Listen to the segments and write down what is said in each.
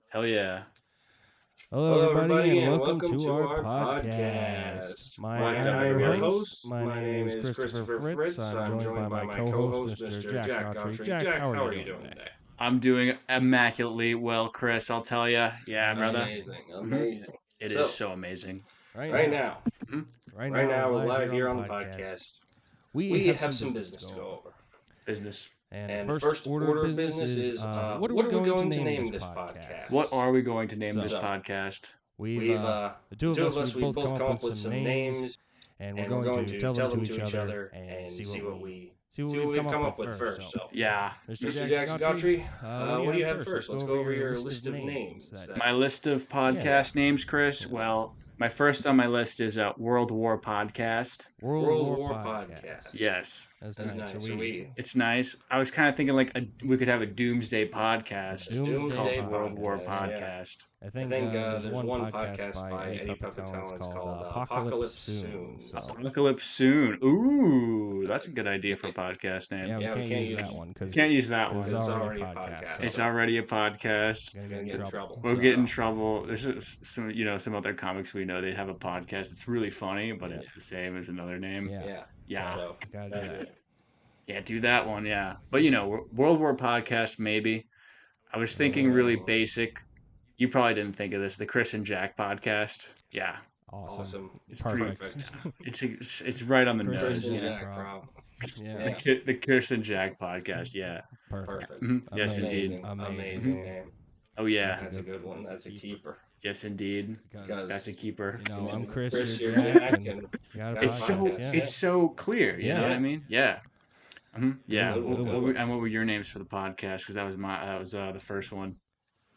Hell yeah. Hello, everybody, and welcome to our podcast. What's up, I'm your everybody? host. My name is Christopher Fritz. I'm joined by my co-host, Mr. Jack Gawtry. Jack, how are you doing today? I'm doing immaculately well, Chris, I'll tell ya. Yeah, brother. Amazing. It is so amazing. Right now, Mhm. right now, we're live here on the podcast. We have some business to go over. Business. And the first order of business is what are we going to name this podcast? What are we going to name this podcast? The two of us, we both come up with some names, and we're going to tell them to each other and see what we've come up with first. So, Yeah. Mr. Jackson Gawtry, what do you have first? Let's go over your list of names. My list of podcast names, Chris. Well, my first on my list is World War Podcast. World War Podcast. Yes. That's nice. It's nice. I was kind of thinking like we could have a Doomsday podcast Doomsday called World War Podcast, Podcast. I think there's one podcast by Eddie Pepitone. It's called Apocalypse Soon. So. Apocalypse Soon. Ooh, that's a good idea for a podcast name. Yeah, we can't use that one. Can't use that one. It's already a podcast. It's already a podcast. Gonna get in trouble. We'll get in trouble. There's some other comics we know they have a podcast. It's really funny, but it's the same as another name. Yeah. So, Gotta do that. Yeah, do that one. Yeah, but World War Podcast maybe. I was thinking really basic. You probably didn't think of this. The Chris and Jack podcast. Yeah. Awesome. It's Perfect. It's right on the Chris nose. and Yeah. Jack, bro. Yeah. The Chris and Jack podcast. Yeah. Perfect. Mhm. Yes, Amazing. indeed. Amazing name. Oh yeah. That's a good one. That's a keeper. Yes, indeed. Because That's a keeper. I'm Chris, Chris, you're you're Jack, Jack, and and you got a It's so podcast. it's so clear. You know what I mean? Yeah. Yeah. Good one, good one. And what were your names for the podcast? Because that was the first one.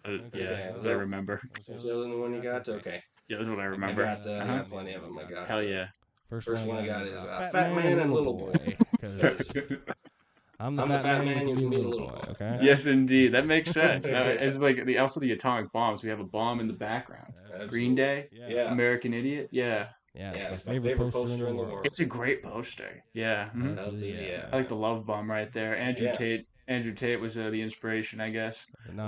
Yeah, that's what I remember. Is that the one you got? Okay. Yeah, that's what I remember. I got plenty of them. I got. Hell yeah. First one I got is Fat Man and Little Boy. 'Cause I'm the fat man, you can be the little boy. Okay. Yes, indeed. That makes sense. It's like also the atomic bombs. We have a bomb in the background. Green Day, Yeah. American Idiot. Yeah, Yeah, Yeah, it's my favorite poster in the world. it's a great poster. Yeah. Mhm. Yeah. I like the love bomb right there. Andrew Yeah. Tate. Andrew Tate was the inspiration, I guess. No,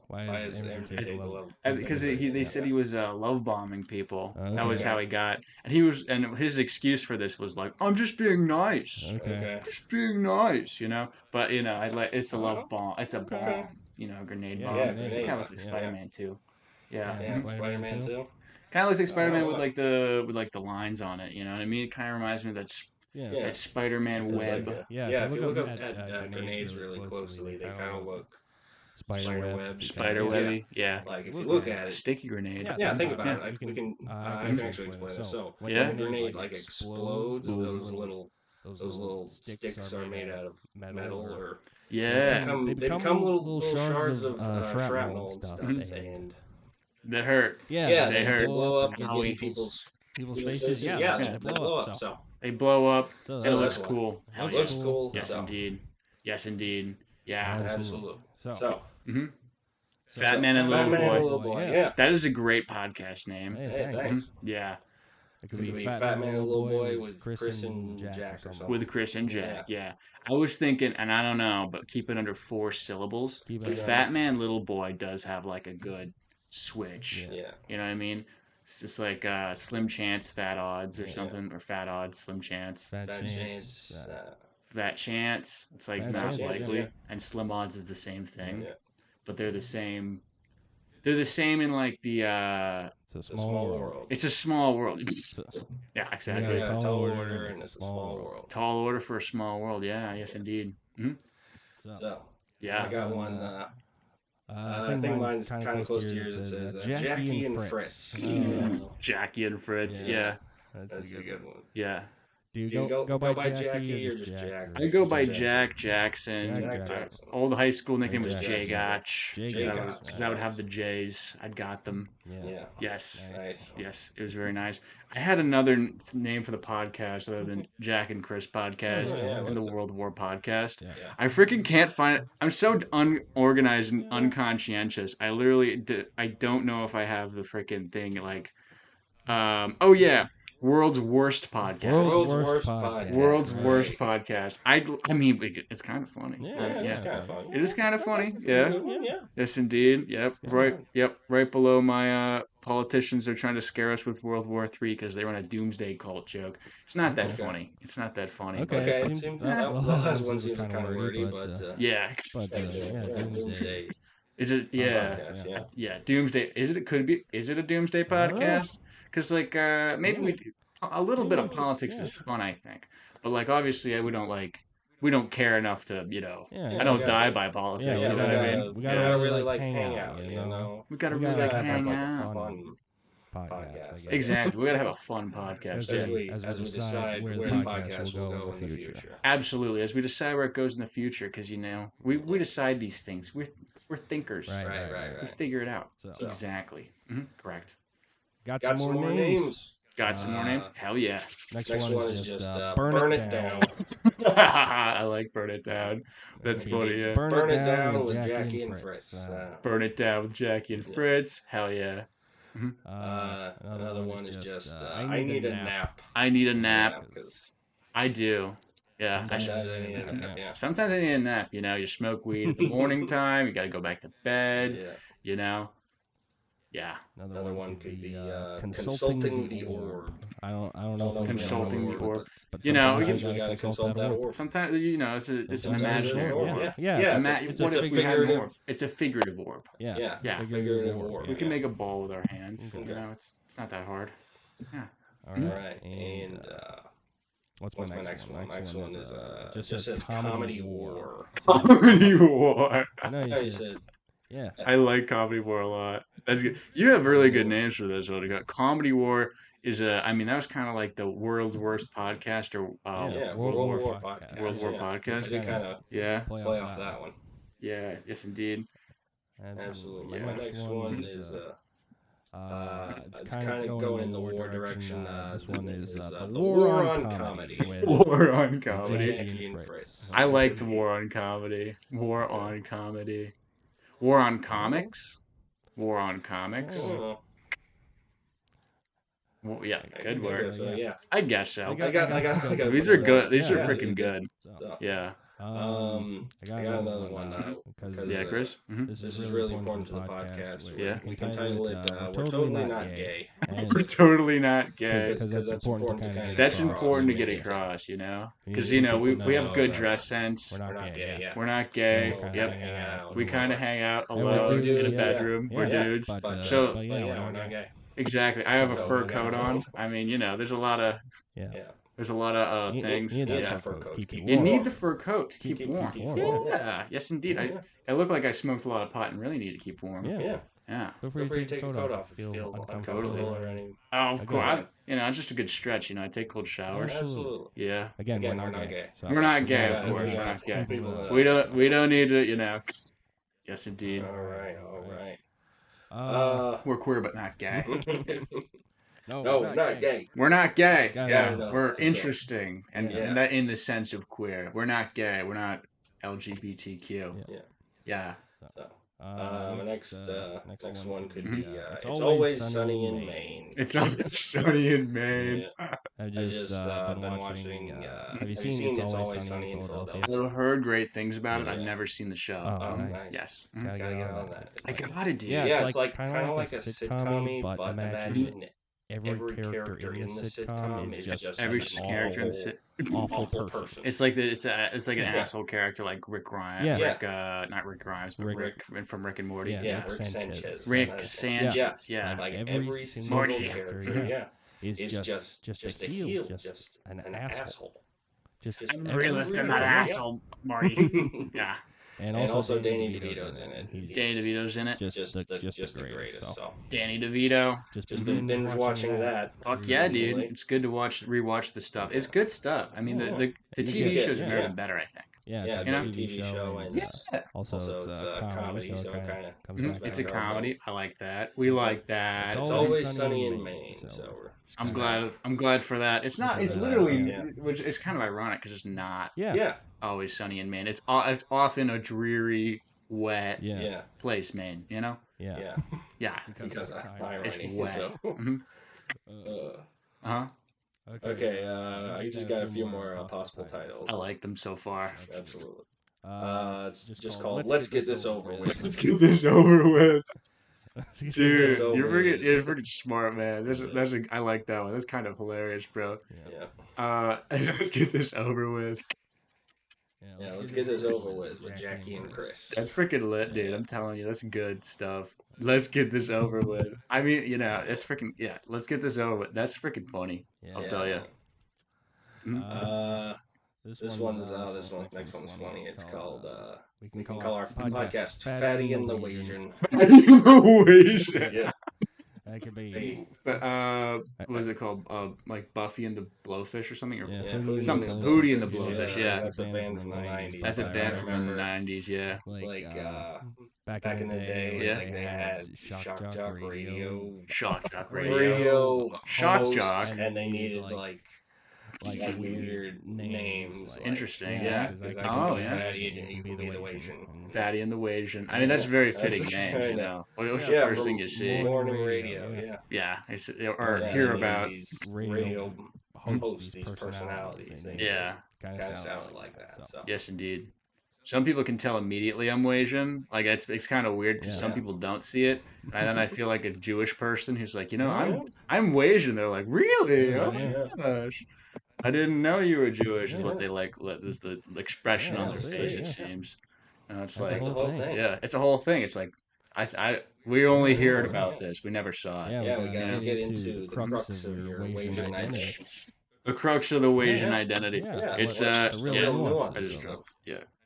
Why is Andrew Tate the love? Because they said he was love bombing people. That was Okay. how he got. And his excuse for this was like, I'm just being nice. Okay. Just being nice, But it's a love bomb. It's a bomb. A grenade bomb. Yeah, It grenade kind of looks like bomb, Spider-Man too. Yeah. Yeah, Spider-Man Spider-Man too? too. Kind of looks like Spider-Man Oh. with the lines on it. You know what I mean? It kind of reminds me of that Yeah. that Spider-Man It's web. like Yeah, if you look up at grenades really closely, they kind of look Spiderweb. Spiderwebby. Yeah. like if you look at it. Sticky grenade. Yeah, think about Yeah, it. you We can. I I can can actually explain it. So, when Yeah. when a grenade like explodes, those little sticks sticks are made out of metal, or Yeah. they become little shards of shrapnel and stuff, Mhm. and That hurt. they hurt. blow up and and owie. get people's faces. Yeah, Yeah, they blow up. So They blow up. So It that's looks why. cool. Hell it yeah. looks cool. Yes, so, indeed. Yes, indeed. Yeah. absolutely. So, hmm Fat Man and Fat Little Man Boy. and Little Boy. Yeah. That is a great podcast name. hey, Hey, thanks. thanks. Yeah. It It could be Fat Man and Little Boy with Chris and Jack or something. With Chris and Jack. Yeah. I was thinking, and I don't know, but keep it under 4 syllables. Keep it But under- Fat Man, Little Boy does have like a good switch. Yeah. You know what I mean? It's just like Slim Chance, Fat Odds or Yeah. something, or Fat Odds, Slim Chance. Fat Fat Chance. Chance. Fat Chance, it's like Fat not Chance, likely. yeah. And Slim Odds is the same thing, Yeah. but they're the same. They're the same in like the. It's a It's a small world. It's a small world. So- Yeah, exactly. Yeah, Yeah, tall tall order, order, and and it's a small world. Tall order for a small world. Yeah, yes, indeed. So Yeah. I got one. I think mine's kind of close to yours. It says Jackie and Fritz. Jackie and Fritz. Yeah. Yeah. That's a good one. Yeah. Do you Do you go by Jackie or just Jack? I go by Jack Jackson. Jack Jackson. Old high school nickname was Jack J Jackson. Gotch. J Gotch. Because I would have the J's. I'd got them. Yeah. Yes. Nice. Yes, it was very nice. I had another name for the podcast other than Jack and Chris podcast Yeah, and the what's it? World War podcast. Yeah. I freaking can't find it. I'm so unorganized and unconscientious. I literally I don't know if I have the freaking thing like oh yeah, World's worst podcast. World's worst podcast. World's right. worst podcast. I mean, it's kind of funny. Yeah, Yeah. it's kind of fun. It is kind of funny. That's a Yeah. good one, yeah. Yes, indeed. Yep. It's Right. fun. Yep. Right below my politicians are trying to scare us with World War III because they run a doomsday cult joke. It's not that Okay. funny. It's not that funny. Okay, but- it it seemed seemed- that the last last one seemed kind of wordy, but Yeah. Doomsday Is it? Yeah. podcast, yeah. Yeah. Doomsday. Is it? Is it a doomsday I don't know. podcast? Because like maybe we do a little bit of politics yeah. is fun, I think. But like obviously we don't care enough to Yeah, I don't we die gotta- by politics. Yeah, you we know what I gotta- mean? we Yeah. gotta really like hang out, you know. We gotta We really gotta like have hang like a out. fun podcast, I guess. Exactly. We gotta have a fun podcast. as Yeah. we decide where the podcast will go in the future. Absolutely. As we decide where it goes in the future, because we decide these things. We're thinkers. Right. We figure it out. So- Exactly. Correct. Got, Got some more names. Got some more names? Hell yeah. Next, Next one is just burn it down. I like Burn It Down. That's It'll be funny, yeah. Burn it down with Jackie and Fritz. Burn It Down with Jackie and Fritz. Hell yeah. Another one is just I need a nap. I need a nap. Yeah, 'cause I do. Yeah. sometimes I need a nap. Yeah. Sometimes I need a nap. You smoke weed at the morning time. You got to go back to bed. Yeah. You know? Yeah. Another one could be consulting the orb. I don't know if we Consulting know the what orb. it is, but You know, sometimes we gotta consult that orb. Sometimes it's an Sometimes imaginary it's an orb. orb. Yeah, it's What a if we had an figurative. orb? It's a figurative orb. Yeah. Yeah. Figurative orb. We can make a ball with our hands. Okay. It's not that hard. Yeah. All All right. right. And What's what's my next one? Next one is just says comedy war. Comedy War. I know You you said. said Yeah. I like Comedy War a lot. That's good. You have really good names for this one. Comedy War is that was kind of like the world's worst podcast or yeah, World World War War podcast. World War yeah. podcast. I did kind of Yeah. Play play off that one. Yeah. Yes, indeed. Absolutely. Yeah. My next one is it's kind of going in the war direction. This one is the the War on Comedy. with War on Comedy. Jackie and Fritz. I like the War on Comedy. War on Comedy. War on Comics. War on Comics. Oh, Well, yeah, I good guess word. so, yeah. I guess so. I I got These are good. These are Yeah. freaking good. So, Yeah. I got another one because Yeah, Chris. this is really important to the podcast. Yeah. We can title it "We're Totally Not Gay." We're totally not gay. Because that's important to kind of That's across. important to We get make it. across, Because people we to have know good that dress sense. We're We're not not gay. gay. Yeah. We're not gay. We're kinda Yep. hang out. We kind of hang out And we're alone in dudes, a yeah. bedroom. We're Yeah. dudes. But So- but yeah, we're we're not gay. Exactly. I have a So fur we coat gotta on. go. There's a lot of Yeah. Yeah. things. You need Yeah. that fur coat. Keep it You warm. need the fur coat to keep Keep warm. warm, Yeah. yeah. Yes, indeed. Yeah. I look like I smoked a lot of pot and really need to keep warm. Yeah. Yeah. Yeah. Feel Feel free to take your coat off if you feel uncomfortable. uncomfortable or any. Oh, of Okay. course. It's just a good stretch. I take cold showers. Absolutely. Yeah. Again, Again, we're not gay. So We're not gay, Yeah, of course. we We're got not gay. people that- We don't need to. Yes, indeed. All right. We're queer, but not gay. no, No, we're not gay. We're not gay. Gotta Yeah, know. we're So- interesting, and Yeah. that in the sense of queer. We're not gay. We're not LGBTQ. Yeah. Yeah. Next one could Mhm. be It's It's Always Sunny in Maine. It's always sunny in Maine. Yeah. I've I just been watching. Have you seen seen It's Always Sunny in Philadelphia? I've heard great things about it. I've Yeah. never seen the show. Oh, nice. Yes. Gotta Gotta get get on on that. that. I gotta do. Yeah, Yeah, it's it's like like kinda kind of like like a a sitcom-y, sitcom, but imagine every character in the sitcom is just Every an character in the awful, sit. awful person. It's like it's like an Yeah. asshole character like Rick Grimes. Yeah. Rick, not Rick Grimes, but Rick- Rick from Rick and Morty. Yeah. Yeah, Rick Rick Sanchez. Sanchez. Rick That's- Sanchez. Yeah. Yeah. Like every every single single character, character, yeah, is is just a heel, just an asshole. Just Just I'm a every- realist and not Yeah. asshole, Marty. Yeah. And And also Danny DeVito's DeVito's in it. He's Danny DeVito's in it. just the the greatest. So Danny DeVito. Just been binge watching that. Fuck yeah, dude! recently. It's good to rewatch the stuff. It's good stuff. I mean, Yeah. the You TV get- shows have yeah. never been better. I think. Yeah, Yeah, it's it's a a TV show, and Yeah. also it's a comedy, so it kind of comes Mhm. back. It's a around. comedy. I like that. We like that. It's always always sunny sunny in in Maine, Maine, so so we're I'm glad for that. It's not. It's Yeah. literally, Yeah. which is kind of ironic because it's not Yeah, yeah, always sunny in Maine. It's often a drery, wet yeah, yeah, place, Maine. You know? yeah. Yeah. because it's of high. irony. It's wet. So, Mhm. uh, Uh huh. Okay, I just got a few more possible titles. I like them so far. Absolutely. It's just called Let's Get This Over With. Let's get this over with. Dude, over you're freaking smart, man. I like that one. That's kind of hilarious, bro. Yeah. Let's get this over with. Yeah, let's get this over with Jackie and Chris. That's freaking lit, dude. I'm telling you, that's good stuff. Let's get this over with. I mean, it's freaking, yeah, let's get this over with. That's freaking funny. I'll tell you. This next one's funny. It's called, we can call our podcast Fatty and the Wasian. Fatty and the Wasian. Yeah. That could be. What was it called? Like Buffy and the Blowfish or something? Or something. Hootie and the Blowfish, yeah. That's a band from the 90s. That's a band from the 90s, yeah. Back in the day, they had Shock Jock Radio. Shock Jock Radio. Shock Jock. And they needed, like weird names. Interesting, yeah. Oh, yeah. Fatty and you can be the Wasian. Fatty and the Wasian. I mean, that's very fitting names, you know. What's the first thing you see? Morning radio, yeah. Or hear about radio hosts, these personalities. Yeah. Kind of sounded like that. So. Yes, indeed. Some people can tell immediately I'm Wasian. Like, it's kind of weird because some people don't see it. And then I feel like a Jewish person who's like, I'm Wasian. They're like, really? Oh, my gosh. I didn't know you were Jewish, is what they like. Is the expression on their face, it seems. And it's like, it's a whole thing. Yeah, it's a whole thing. It's like, we only heard about this. We never saw it. Yeah, we gotta get into the crux of your Wasian identity. The crux of the Wasian identity. Yeah. It's the real nuance.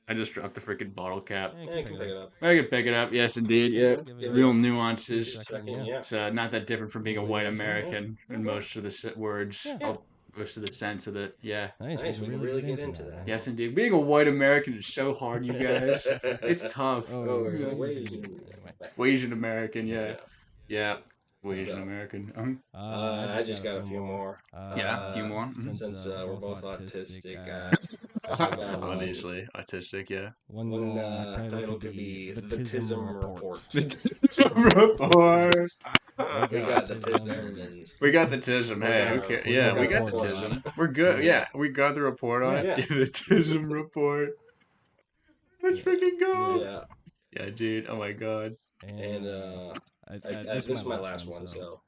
I just dropped the freaking bottle cap. Yeah, you can pick it up. I can pick it up. Yes, indeed. Yeah, real nuances. Yeah. It's not that different from being a white American in most of the words. Most of the sense of it. Yeah. Nice. We can really get into that. Yes, indeed. Being a white American is so hard, you guys. It's tough. Wasian American. Yeah. Wasian American. I just got a few more. A few more. Since we're both autistic. Obviously, autistic, yeah. One title could be The Tism Report. The Tism Report. We got the Tism. We got the Tism. Hey, okay. Yeah, we got the Tism. We're good. Yeah, we got the report on it. Yeah, the Tism Report. That's freaking good. Yeah, dude. Oh my god. And this is my last one, so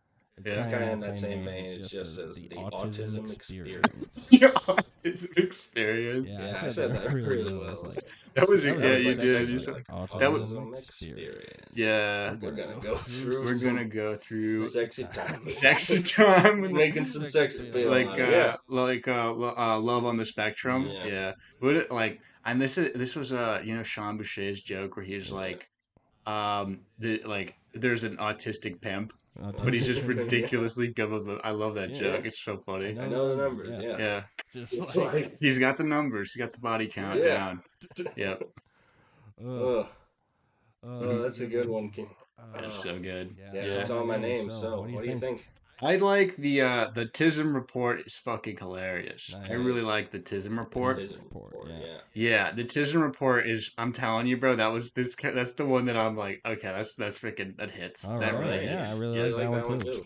it's kind of in that same vein. It just says the autism experience. The autism experience. Yeah, I said that really well. That was you did. You said autism experience. Yeah, we're gonna go through sexy time. Sexy time. Making some sex appeal. Love on the Spectrum. Yeah. Would it like? And this was Sean Boucher's joke where he was like, there's an autistic pimp, but he's just ridiculously good with it. I love that joke. It's so funny. I know the numbers. Yeah. Just like he's got the numbers. He's got the body count down. Yep. That's a good one, King. That's so good. Yeah, that's all my name. So, what do you think? I like the Tism Report is fucking hilarious. Nice. I really like the Tism Report. Yeah, the Tism Report is. I'm telling you, bro. That's the one that I'm like, okay, that's freaking that hits. All that right. really hits. Yeah, I really like that one too.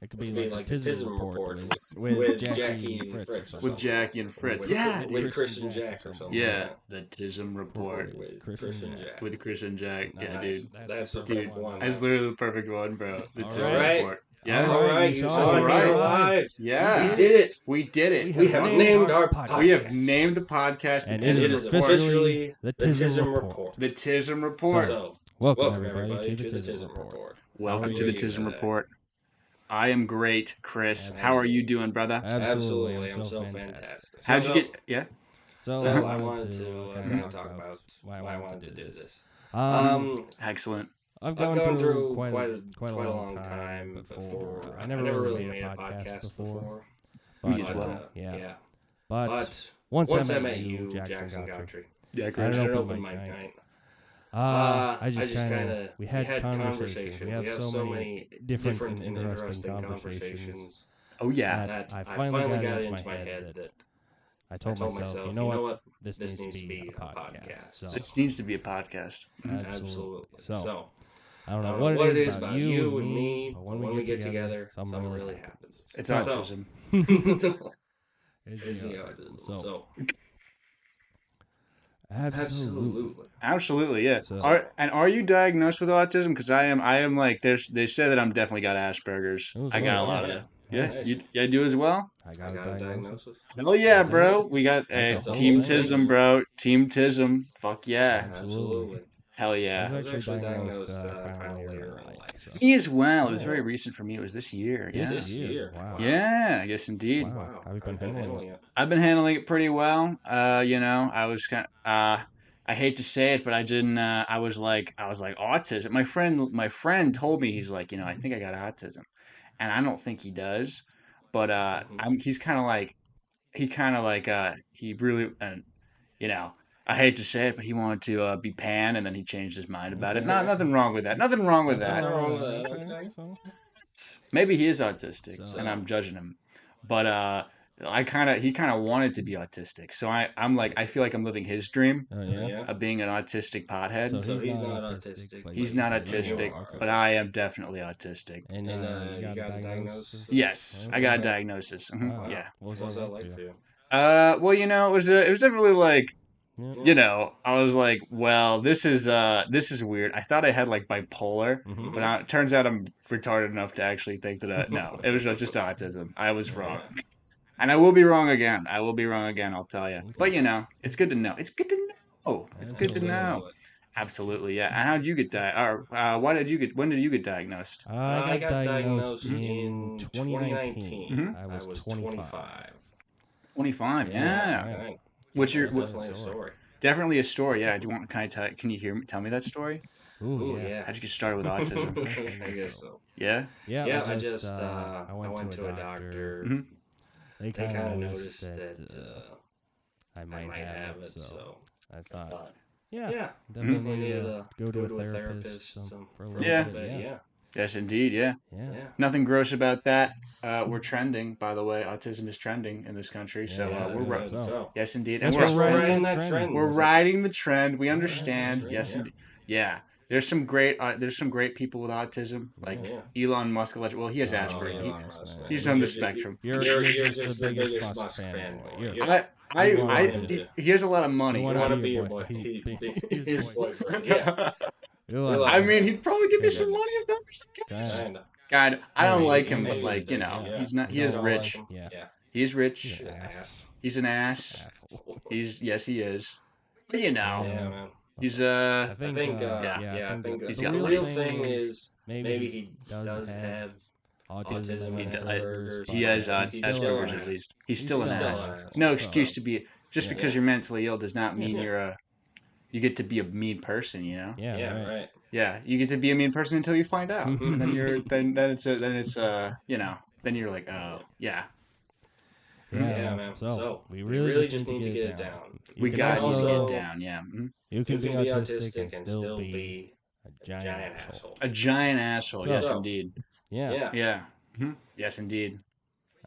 It could be like the Tism Report with Jackie and Fritz. With Jackie and Fritz. With Chris and Jack or something. Yeah, the Tism Report with Chris and Jack. With Chris and Jack. Nice. Yeah, dude. That's the perfect one. That's literally the perfect one, bro. The Tism Report. Yeah. All right. You saw it live. Yeah. We did it. We did it. We have named our podcast. We have named the podcast. And it is officially the Tism Report. The Tism Report. So, welcome everybody to the Tism Report. Welcome to the Tism Report. I am great, Chris. Absolutely. How are you doing, brother? Absolutely. I'm so fantastic. How'd you get... Yeah? So I wanted to kind of talk about why I wanted to do this. Excellent. I've gone through quite a long time before. I never really made a podcast before. Me as well. Yeah. But once I met you, Jackson Gawtry, I had an open mic night. I just kind of we had conversation. We have so many different and interesting conversations. Oh yeah. That I finally got it into my head that I told myself, you know what? This needs to be a podcast. It needs to be a podcast. Absolutely. So I don't know what it is about you and me, but when we get together, something really happens. It's autism. It's the autism. So. Absolutely, yeah. So, are you diagnosed with autism? Because I am like they say that I'm definitely got Asperger's. I got a lot of it. Yeah, nice. You do as well. I got a diagnosis. Hell yeah, bro. We got Team Tism, bro. Team Tism. Fuck yeah. Absolutely. Hell yeah. I was actually diagnosed kind of later in life. So. Me as well. It was very recent for me. It was this year. Yeah. This year. Wow. Yeah. Yes, indeed. Wow. How have you been handling it? I've been handling it pretty well. I was kind of, I hate to say it, but I didn't. I was like autism. My friend told me, he's like, I think I got autism, and I don't think he does, but he's kind of like, he really, and I hate to say it, but he wanted to be pan, and then he changed his mind about it. No, nothing wrong with that. Nothing wrong with that. Maybe he is autistic, and I'm judging him, but he kind of wanted to be autistic. So I'm like, I feel like I'm living his dream of being an autistic pothead. So he's not autistic. He's not autistic, but I am definitely autistic. And you got a diagnosis? Yes, I got a diagnosis. Wow. Yeah. What was that like for you? Well, it was definitely like, I was like, well, this is weird. I thought I had like bipolar, but it turns out I'm retarded enough to actually think that no, it was just autism. I was wrong. And I will be wrong again. I'll tell you. But it's good to know. It's good to know. It's good to know. Absolutely, yeah. And how did you get when did you get diagnosed? I got diagnosed in 2019. I was 25. 25, yeah. What's your definitely a story? Definitely a story, yeah. Do you want can you tell me that story? Ooh, yeah. How'd you get started with autism? I guess so. Yeah? Yeah, I went to a doctor. Mm-hmm. They kind of noticed that I might have it, so I thought, definitely need to go to a therapist for a little bit. Yeah. Yes, indeed, yeah. Nothing gross about that. We're trending, by the way. Autism is trending in this country, so we're right. Yes, indeed. And we're riding that trend. We're riding the trend. We understand. Yes, indeed. Yeah. There's some great people with autism, like Elon Musk. Well, he has Asperger's. He's on the spectrum. You're just the biggest Musk fan. He has a lot of money. You want to be your boy. His boyfriend. Yeah. I mean, he'd probably give me some money if that was the case. God, I don't like him, but like, he's not. He is rich. Yeah. He's rich. He's an ass. Yes, he is. But Yeah, man. He's I think the real thing is maybe he does have autism. He has Asperger's at least. He's still an ass. No excuse to be. Just because you're mentally ill does not mean you get to be a mean person. Yeah, right. Yeah, you get to be a mean person until you find out. And then then you're like, oh yeah. Yeah, man. So we really just need to get it down. We got to get down. Yeah. Mm-hmm. You can be autistic and still be a giant asshole. A giant asshole. Yes, indeed. Yeah. Mm-hmm. Yes, indeed.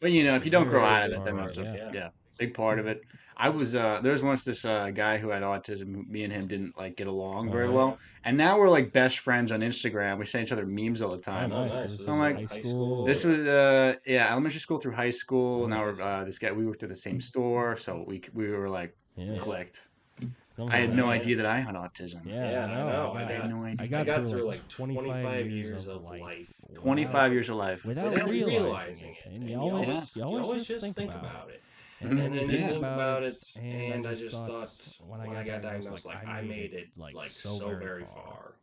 But if you don't grow out of it, then that's a big part of it. I was there was once this guy who had autism. Me and him didn't get along very well, and now we're like best friends on Instagram. We send each other memes all the time. Oh, nice. So I'm like, high school. This was elementary school through high school. Now we're this guy. We worked at the same store, so we were like clicked. I had no idea that I had autism. Yeah, I know. I had no idea. I got through like 25 years of life. 25 years of life without realizing it. And you always just think about it. And then you think about it, and I just thought when I got diagnosed, I made it so very far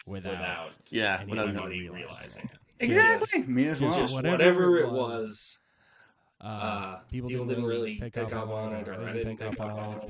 without anybody realizing it. Exactly. Me as well. Just whatever it was, people didn't really pick up on it, or I didn't pick up on it,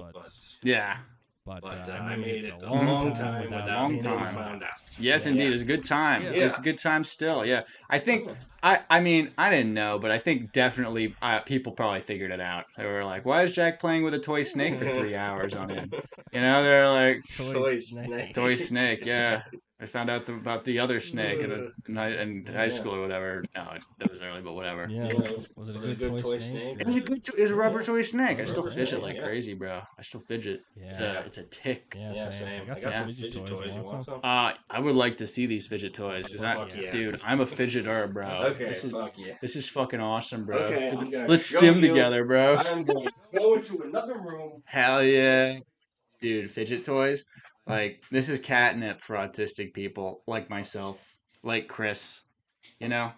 but I made it a long time without being found out. Yes, indeed. It was a good time. It was a good time still. Yeah. I think, I mean, I didn't know, but I think definitely people probably figured it out. They were like, why is Jack playing with a toy snake for 3 hours on end? They're like, Toy snake. Toy snake, yeah. I found out about the other snake in high school or whatever. No, that was early, but whatever. Yeah. Was it a good toy snake? It was a good. It was a rubber toy snake. I still Rubber fidget snake, like crazy, bro. I still fidget. Yeah. It's a tick. Yeah, same. I got some fidget toys. You want some? I would like to see these fidget toys dude, I'm a fidgeter, bro. Okay, fuck yeah. This is fucking awesome, bro. Okay, let's stim together, bro. I'm going to go into another room. Hell yeah, dude, fidget toys. Like this is catnip for autistic people like myself, like Chris. You know,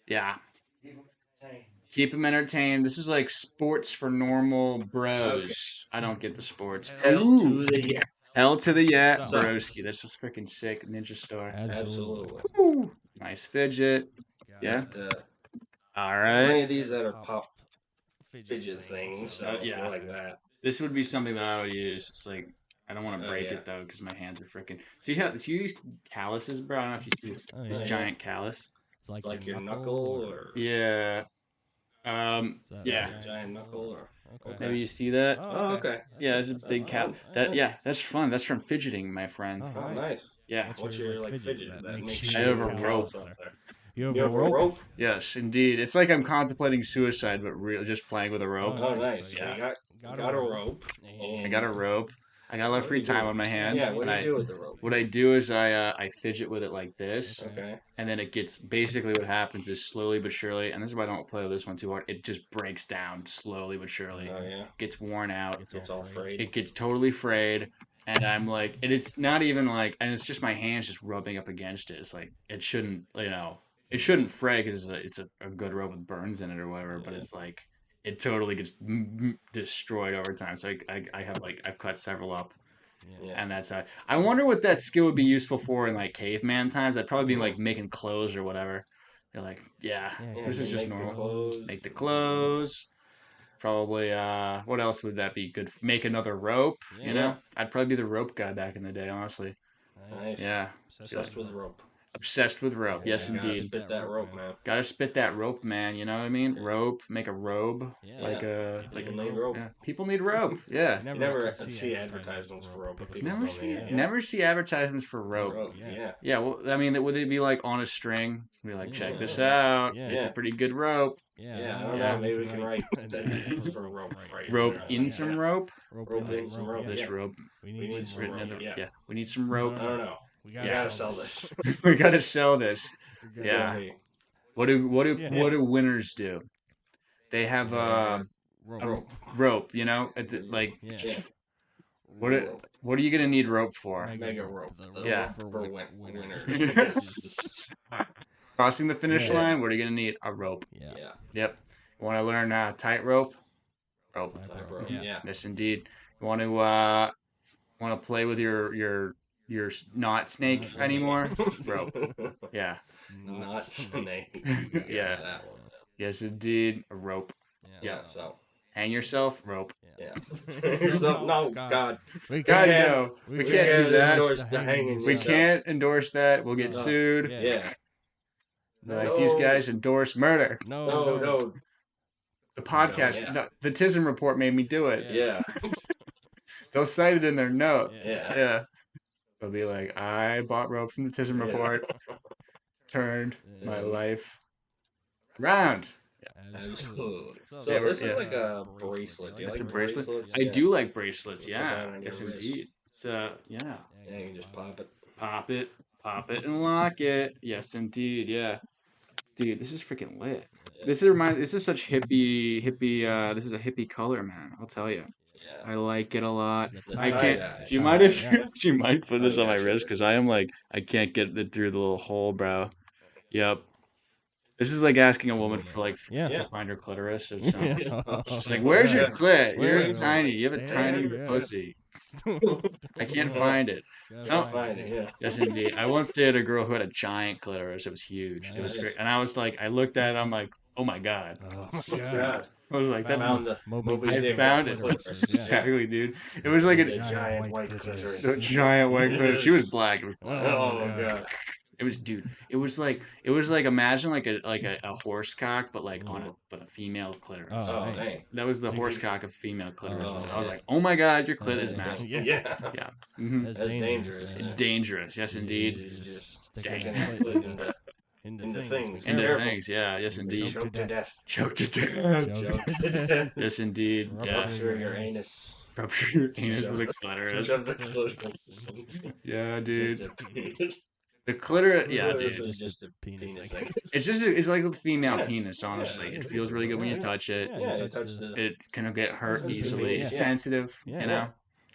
yeah. Keep them entertained. This is like sports for normal bros. Okay. I don't get the sports. L to the yeah. L to the yeah, broski. This is freaking sick. Ninja Star. Absolutely. Woo. Nice fidget. Yeah. All right. Any of these that are pop fidget things. So yeah, like that. This would be something that I would use. It's like I don't want to break it though because my hands are freaking. See these calluses, bro? I don't know if you see this giant callus. It's like your knuckle or yeah. Yeah. Giant knuckle or okay. Maybe you see that? Oh, okay. Yeah, it's a big cat. That's fun. That's from fidgeting, my friend. Oh, nice. Yeah. What's your like fidget? That makes I have a rope. You have a rope? Yes, indeed. It's like I'm contemplating suicide, but really just playing with a rope. Oh, nice. So yeah. You got a rope. I got a rope. I got a lot of free time on my hands. Yeah, what do you do with the rope? What I do is I fidget with it like this. Okay. And then it gets, basically what happens is slowly but surely, and this is why I don't play with this one too hard, it just breaks down slowly but surely. Oh, yeah. Gets worn out. It's all frayed. It gets totally frayed. And I'm like, and it's not even like, and it's just my hands just rubbing up against it. It's like, it shouldn't, it shouldn't fray because it's a good rope with burns in it or whatever, but it's like, it totally gets destroyed over time. So I've cut several up. Yeah. And that's how I wonder what that skill would be useful for in like caveman times. That'd probably be like making clothes or whatever. You're like, this is just normal. Make the clothes. Probably what else would that be good for? Make another rope, you know? I'd probably be the rope guy back in the day, honestly. Nice. Yeah. Obsessed with rope. Obsessed with rope, yes indeed. Gotta spit that rope, man. Gotta spit that rope, man. You know what I mean? Rope, make a robe, People need rope. Yeah. People need rope. Yeah. You never see advertisements for rope, but people never see advertisements for rope. Yeah. Yeah. Well, I mean, would they be like on a string? Be like, check this out. Yeah. It's a pretty good rope. Yeah. I don't know. Maybe we can write that for a rope. Rope in some rope. Rope in some rope. This rope. We need some rope. Yeah. We need some rope. I don't know. We gotta sell this. We gotta sell this. Yeah. What do winners do? They have a rope. You know, what are you gonna need rope for? Mega rope. For winners. Crossing the finish line. What are you gonna need? A rope. Yeah. Yep. You want to learn tightrope? Rope. Tightrope. Yeah. Yes, indeed. You want to play with your not snake anymore? Rope. Yeah. Not snake. Yeah. That one. Yes, indeed. A rope. Yeah. So. Hang yourself. Rope. Yeah. No, God. We can't do that. Endorse the hanging we can't endorse that. We'll get sued. Yeah. These guys endorse murder. No. The podcast, the Tism Report made me do it. Yeah. They'll cite it in their note. Yeah. They'll be like, I bought rope from the Tism Report, turned my life around. Absolutely. So this is like a bracelet. Do you like bracelets? I do like bracelets, yeah. Yes, indeed. It's, yeah. Yeah, you can just pop it, and lock it. Yes, indeed, yeah. Dude, this is freaking lit. Yeah. This is such hippie, this is a hippie color, man. I'll tell you. Yeah. I like it a lot. I can't. Do you mind if do you mind put this on my wrist? Because I am like, I can't get it through the little hole, bro. Yep. This is like asking a woman for to find her clitoris or something. She's like, "Where's your clit? You're tiny. You have a tiny pussy. I can't find it." Find it. Yeah. Yes, indeed. I once dated a girl who had a giant clitoris. It was huge. It was, and I was like, I looked at it. I'm like, oh my god. I was like, that's I found it. Exactly, dude. It was like a giant white clitoris. A giant white clitoris. She was black. It was black. Oh my god. It was, dude. It was like imagine like a horse cock, but like on a female clitoris. Oh, dang. That was the horse cock of female clitoris. I was like, oh my god, your clit is massive. Yeah. Mm-hmm. That's dangerous. Dangerous, yes indeed. You just Dang. sticking that clit into things. Into things, yeah, yes indeed. Choke to death. Choke to death. Choke to death. Yes indeed. Yeah. Rupture your anus. Rupture your anus with a clitoris. Shove the clitoris. Yeah, dude. Just a The clitoris, yeah, clitoris dude. is just a penis. It's like a female penis, honestly. Yeah, It feels really good when you touch it. Yeah, you touch the. It can get hurt easily. It's Yeah. sensitive, Yeah. you know.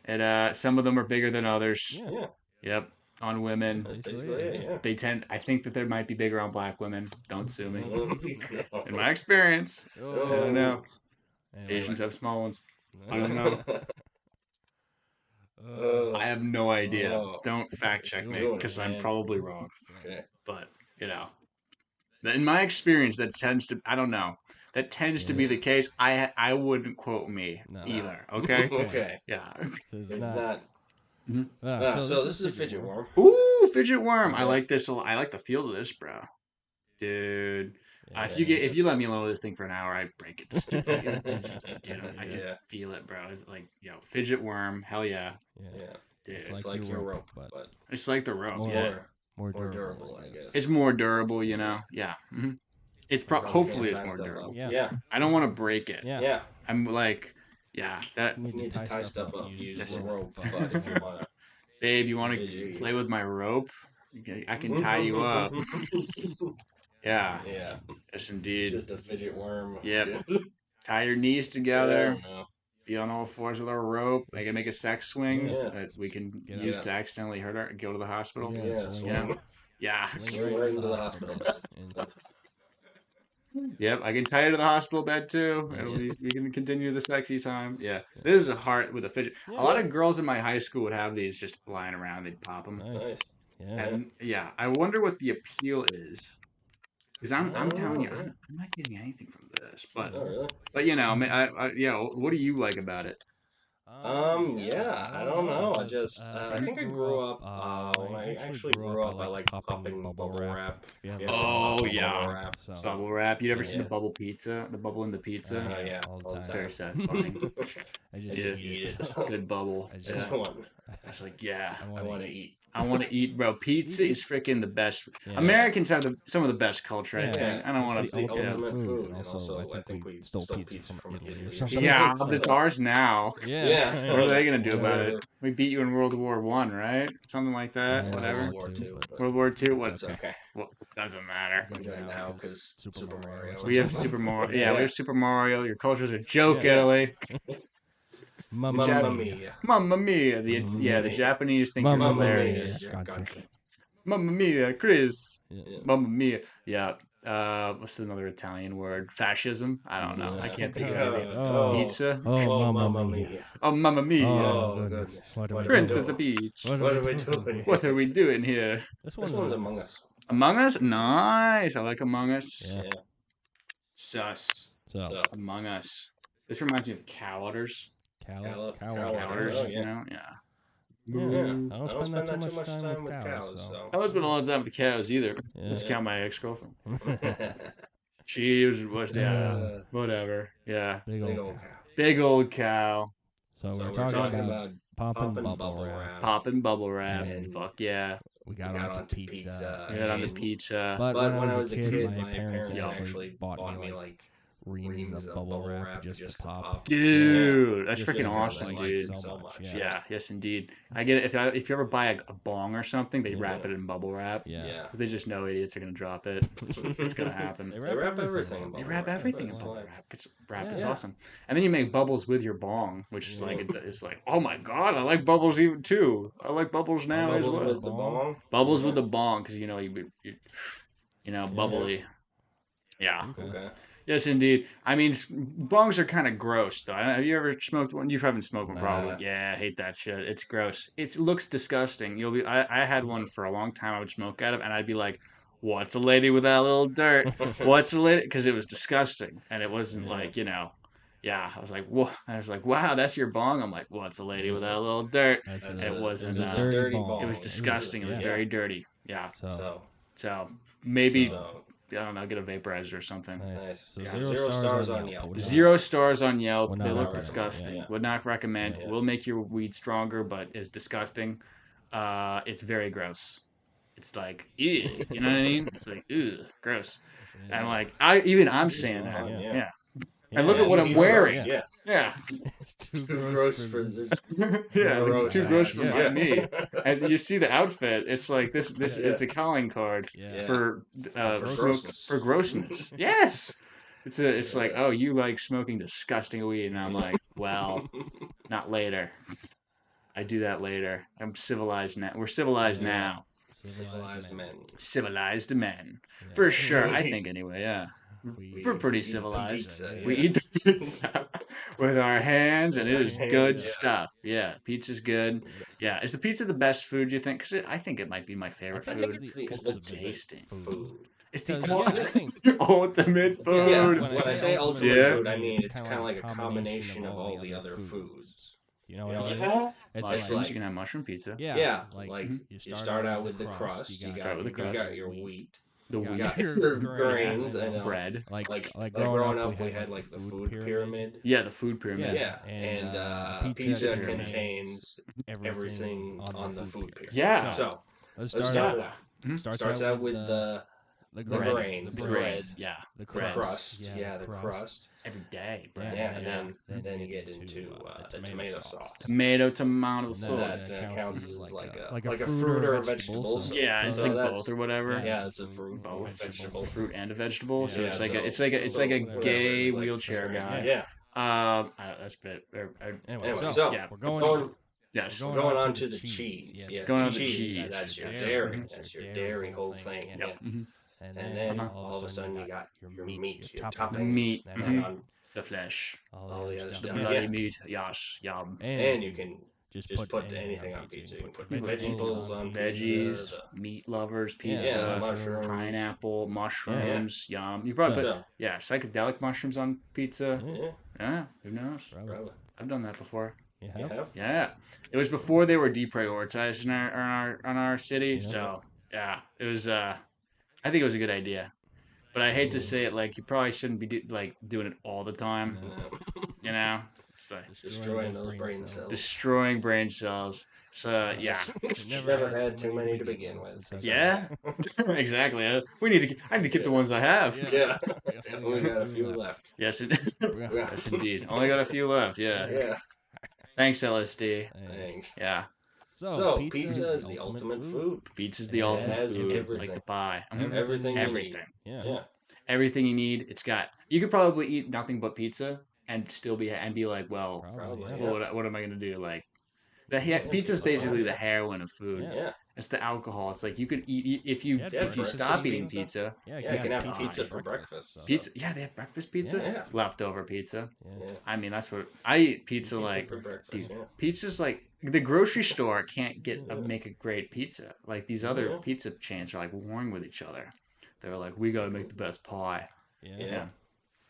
It some of them are bigger than others. Yeah. Yep, on women. That's basically it. Yeah. They tend. I think that there might be bigger on black women. Don't sue me. No. In my experience, I don't know. Anyway. Asians have small ones. I don't know. I have no idea. Don't fact check me because I'm probably wrong. Okay. But in my experience, that tends to. I don't know. That tends to be the case. I wouldn't quote me either. Okay. Okay. Yeah. It's not. Mhm. So this is a fidget worm. Ooh, fidget worm. I like this. I like the feel of this, bro. Dude. If you let me alone with this thing for an hour, I break it to stupid. I can feel it, bro. It's like, fidget worm. Hell yeah. Yeah. Dude, It's like your rope, but it's like the rope. more durable, I guess. It's more durable, Yeah. Mm-hmm. It's hopefully it's more durable. Yeah. I don't want to break it. Yeah. I'm like, that. You need to tie stuff up. Use the rope, but if you want to. Babe, you want to play with my rope? I can tie you up. Yeah. Yeah. Yes, indeed. Just a fidget worm. Yep. Tie your knees together. No. Be on all fours with our rope. I can make a sex swing Yeah. that we can use to accidentally hurt her. Go to the hospital. Yeah. Yeah. Swing right into the hospital. Yep. I can tie you to the hospital bed too. At least we can continue the sexy time. Yeah. This is a heart with a fidget. A lot of girls in my high school would have these just lying around. They'd pop them. Nice. And I wonder what the appeal is. Because I'm telling you, I'm not getting anything from this. But really? But what do you like about it? I don't know. I think I grew up. I actually grew up. I like popping bubble wrap. Oh yeah, bubble wrap. Bubble wrap. You ever seen the bubble pizza? The bubble in the pizza? Yeah, all all the the time. Very satisfying. I just Yeah. eat it. Good bubble. I was like, yeah. I want to eat. I want to eat, bro. Pizza is freaking the best. Yeah. Americans have some of the best culture. I Yeah. think. I don't want It's to. the ultimate food. And Also, also, I think we stole stole pizza from Italy or Italy. something. Yeah, it's ours now. Yeah. What are they gonna do about it? We beat you in World War One, right? Something like that. Yeah, Whatever. World War II. World War Two. What's It's okay. Well, doesn't matter. I'm doing it now because Super Mario. We have Super Mario. Yeah, we have Super Mario. Your culture's a joke, Yeah. Italy. Mamma mia. Mamma mia. The Japanese think you're Mamma hilarious. mia. Gawtry. Mamma mia, Chris. Yeah. Mamma mia. Yeah. What's another Italian word? Fascism? I don't know. I can't think of anything. Oh. Pizza? Oh, mamma mia. Oh, mamma mia. Oh, goodness. What are we Princess doing? of Beach. What are we doing? What are we doing here? This This one's one's Among Us. Among Us? Nice. I like Among Us. Yeah. Sus. So, Among Us. This reminds me of Cowarders. Cowarders. Cowarders, Oh, yeah. you know? Yeah. Yeah. I don't spend that too much time with cows. I haven't spent a lot of time with the cows either. Yeah. Let's count my ex-girlfriend. So. She was whatever. Yeah. Big Big old old cow. cow. Big old cow. So So we're we're talking about popping bubble wrap. Popping bubble wrap. And- Fuck yeah. We got onto pizza. We got onto and- pizza. But But when I was a kid, my parents Yeah. actually bought me like reams of bubble wrap just to pop. Dude, that's Just freaking because I awesome, like dude. so much. Yeah, yes, indeed. I get it. If you ever buy a bong or something, they wrap it in bubble wrap. Yeah. 'Cause they just know idiots are gonna drop it. It's gonna happen. They wrap everything in They bubble wrap wrap. everything in That's bubble like- wrap. It's Yeah. awesome. And then you make bubbles with your bong, which is like it's like, oh my god, I like bubbles even too. I like bubbles now as Bubbles well. with the bong. Bubbles Yeah. with the bong, because bubbly. Yeah. Okay. Yes, indeed. I mean, bongs are kind of gross, though. Have you ever smoked one? You haven't smoked one, probably. Nah. Yeah, I hate that shit. It's gross. It looks disgusting. I had one for a long time. I would smoke out of, and I'd be like, "What's a lady with that little dirt? What's a lady?" Because it was disgusting, and it wasn't like Yeah, I was like, "Whoa!" I was like, "Wow, that's your bong." I'm like, "What's a lady with that little dirt?" That's It wasn't. It was uh, a dirty bong. bong. It was disgusting. It was Yeah. very dirty. Yeah. So So maybe So, I don't know, get a vaporizer or something. Nice. So Yeah. 0 stars on Yelp. 0 stars on Yelp. Would They not look recommend. disgusting. Yeah. Would not recommend. Yeah. Will make your weed stronger, but is disgusting. It's very gross. It's like, ew, you know what I mean? It's like, ew, gross. Yeah. And like, I'm saying that. fun, Yeah. Yeah, And look at what I'm he's wearing. gross, Yeah. Yeah. It's Too gross for this. Yeah, gross it's too gross for ass. me. And you see the outfit. It's like this. Yeah. It's a calling card Yeah. for grossness. for grossness. Yes. It's like, oh, you like smoking disgusting weed, and I'm like, well, not later. I do that later. I'm civilized now. We're civilized Yeah. now. Civilized men. Civilized men, Yeah. for sure. I think anyway. Yeah. We're pretty eat the civilized. pizza, We yeah. eat the pizza with our hands, and it is Hands, good yeah. stuff. Yeah, pizza's good. Yeah, is the pizza the best food, you think? Because I think it might be my favorite I I think food. think it's it's the the tasting food. It's the Because, yeah, I think- ultimate food. Yeah, when when I say ultimate Yeah. food, I mean it's it's kind of like a combination of all the other foods. You know what I Yeah. mean? Yeah. It's Mushrooms, like- you can have mushroom pizza. yeah, Yeah, like, like you you start out with the crust. You Start with the crust. got your wheat. The You You wheat, got your your grains grains and and bread. like growing up, we had like the food pyramid. Yeah, the food pyramid. Yeah, And, and pizza pizza contains contains everything on the food pyramid. Yeah. So let's let's start start out. off. Starts Starts out with the grains, the the bread, bread, Yeah. the the crust. Yeah, the crust. Every day. Yeah, Bread. Yeah, and then then you you get get into, into the the tomato tomato sauce. sauce. Tomato And sauce. That counts as like a a fruit or a vegetable. so- Yeah, it's so like that's- both or whatever. Yeah, it's a fruit, Both. vegetable. Fruit and a vegetable. So Yeah, it's like so- it's like a whatever, gay it's like- wheelchair guy. Yeah. That's a bit. Anyway, Anyway, so, so yeah, we're going. going Yes. We're going on to the cheese. Yeah, Going on the to cheese. cheese. That's your Dairy. dairy. Mhm. That's your dairy whole thing. yeah. Yeah. Mhm. And And then Uh-huh. all of a sudden you got your meat, your toppings, toppings. Meat. and And Mhm. on The flesh. all the other The stuff. bloody Yeah. meat. Yes. Yum. And you can just put anything on pizza. You can put vegetables vegetables on Veggies. pizza. Meat lovers. Yeah, Pizza. mushrooms. Pineapple. Mushrooms. Yum. You probably put psychedelic mushrooms on pizza. Yeah, Yeah. Who knows? probably. I've done that before. You You have? have? Yeah, it was before they were deprioritized in our city. Yeah. So yeah, it was. I think it was a good idea, but I hate to say it. Like you probably shouldn't be doing it all the time. You know, it's like Destroying those brain cells. destroying brain cells. So yeah, Never had too many to begin with. yeah, exactly. I need to keep the ones I have. Yeah. We got a few left. Yes, Yeah. yes, indeed. Only got a few left. Yeah. Yeah. Thanks, LSD. Thanks. Yeah, So pizza is the ultimate food. pizza's the It ultimate has food, everything. like the pie. Mhm. Everything. You Everything. Yeah. need. Yeah. Everything you need. It's got. You could probably eat nothing but pizza and still be like, well, Probably. Yeah. Yeah. what am I gonna do? Like, pizza's basically the heroin of food. Yeah. Yeah. It's the alcohol. It's like you could eat if you Yeah, if breakfast you stop eating pizza. pizza. Yeah, Yeah, you can have pizza pizza for for breakfast. so- Pizza. Yeah, they have breakfast pizza. Yeah. Leftover pizza. Yeah. Yeah. I mean, that's what I eat pizza Pizza like. for breakfast. Dude, Yeah. pizza's like the grocery store can't Yeah. make a great pizza. Like these other Yeah. pizza chains are like warring with each other. They're like, we gotta make the best pie. Yeah. Yeah.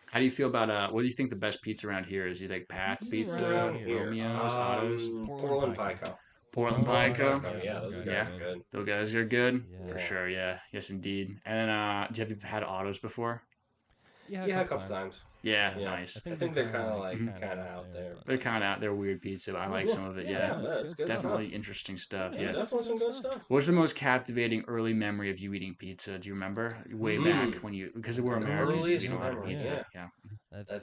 How do you feel about what do you think the best pizza around here is? You think Pat's Pizza, around here? Romeo's, Otto's, Portland Portland Pico. Portland Portland Pico? Pico. Yeah, those Yeah. guys are good. Those guys are good Yeah. for sure. Yeah, yes indeed. And then, have you had Otto's before? Yeah, Yeah, a couple times. Yeah, Yeah. nice. I think they're kind of like Mhm. kind of out there. They're kind of they're weird pizza. But I like Yeah. some of it. Yeah. Yeah, That's good definitely stuff. interesting stuff. Yeah, Yeah. definitely some good stuff. What's the most captivating early memory of you eating pizza? Do you remember way back when you because we're Americans, we Earliest eat a lot of memory, pizza. yeah. Yeah. I I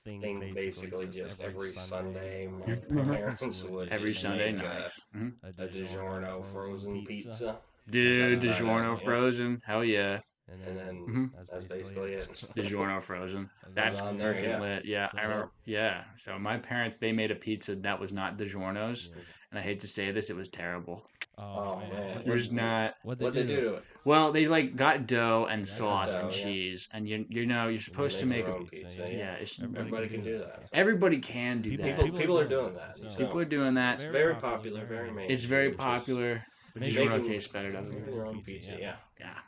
think think basically just every Sunday my parents would Every just Sunday, make nice. Mhm. a DiGiorno frozen pizza. Dude, That's about DiGiorno it, yeah. frozen, hell yeah. And then Mhm. that's basically it. DiGiorno frozen. That's on there, freaking yeah. lit. Yeah, I So- remember. Yeah. So my parents, they made a pizza that was not DiGiorno's, Yeah. and I hate to say this, it was terrible. Oh, Oh, man. man. It was not. What'd What'd they do to it? Well, they like got dough and Got the sauce and dough, yeah. cheese, and you know you're supposed to Make make their a own pizza. yeah. yeah. It's, Everybody can do that. everybody can do People- that. People are doing that. So- so People are doing that. it's very popular, very mainstream. It's very which is- popular. But Making- DiGiorno tastes better, doesn't Making it? their own Pizza, pizza, yeah. yeah. Yeah.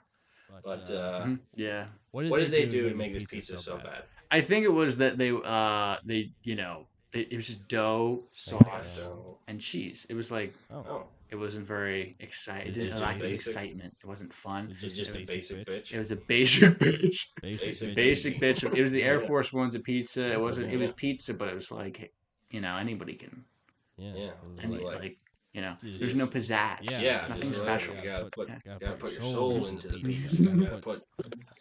But Mhm. Yeah. what what did they do to make this pizza so bad? I think it was that they it was just dough, Sauce. sauce, So, and cheese. It was like Oh, oh, It wasn't very exciting. It didn't lack excitement. It wasn't fun. It was just a basic bitch. It was a basic bitch. Basic Bitch. It was the Air Force One's of pizza. It wasn't. It was pizza, but it was like, anybody can. Yeah. Like, there's no pizzazz. Yeah. Nothing special. You gotta put your soul into the pizza. You gotta put.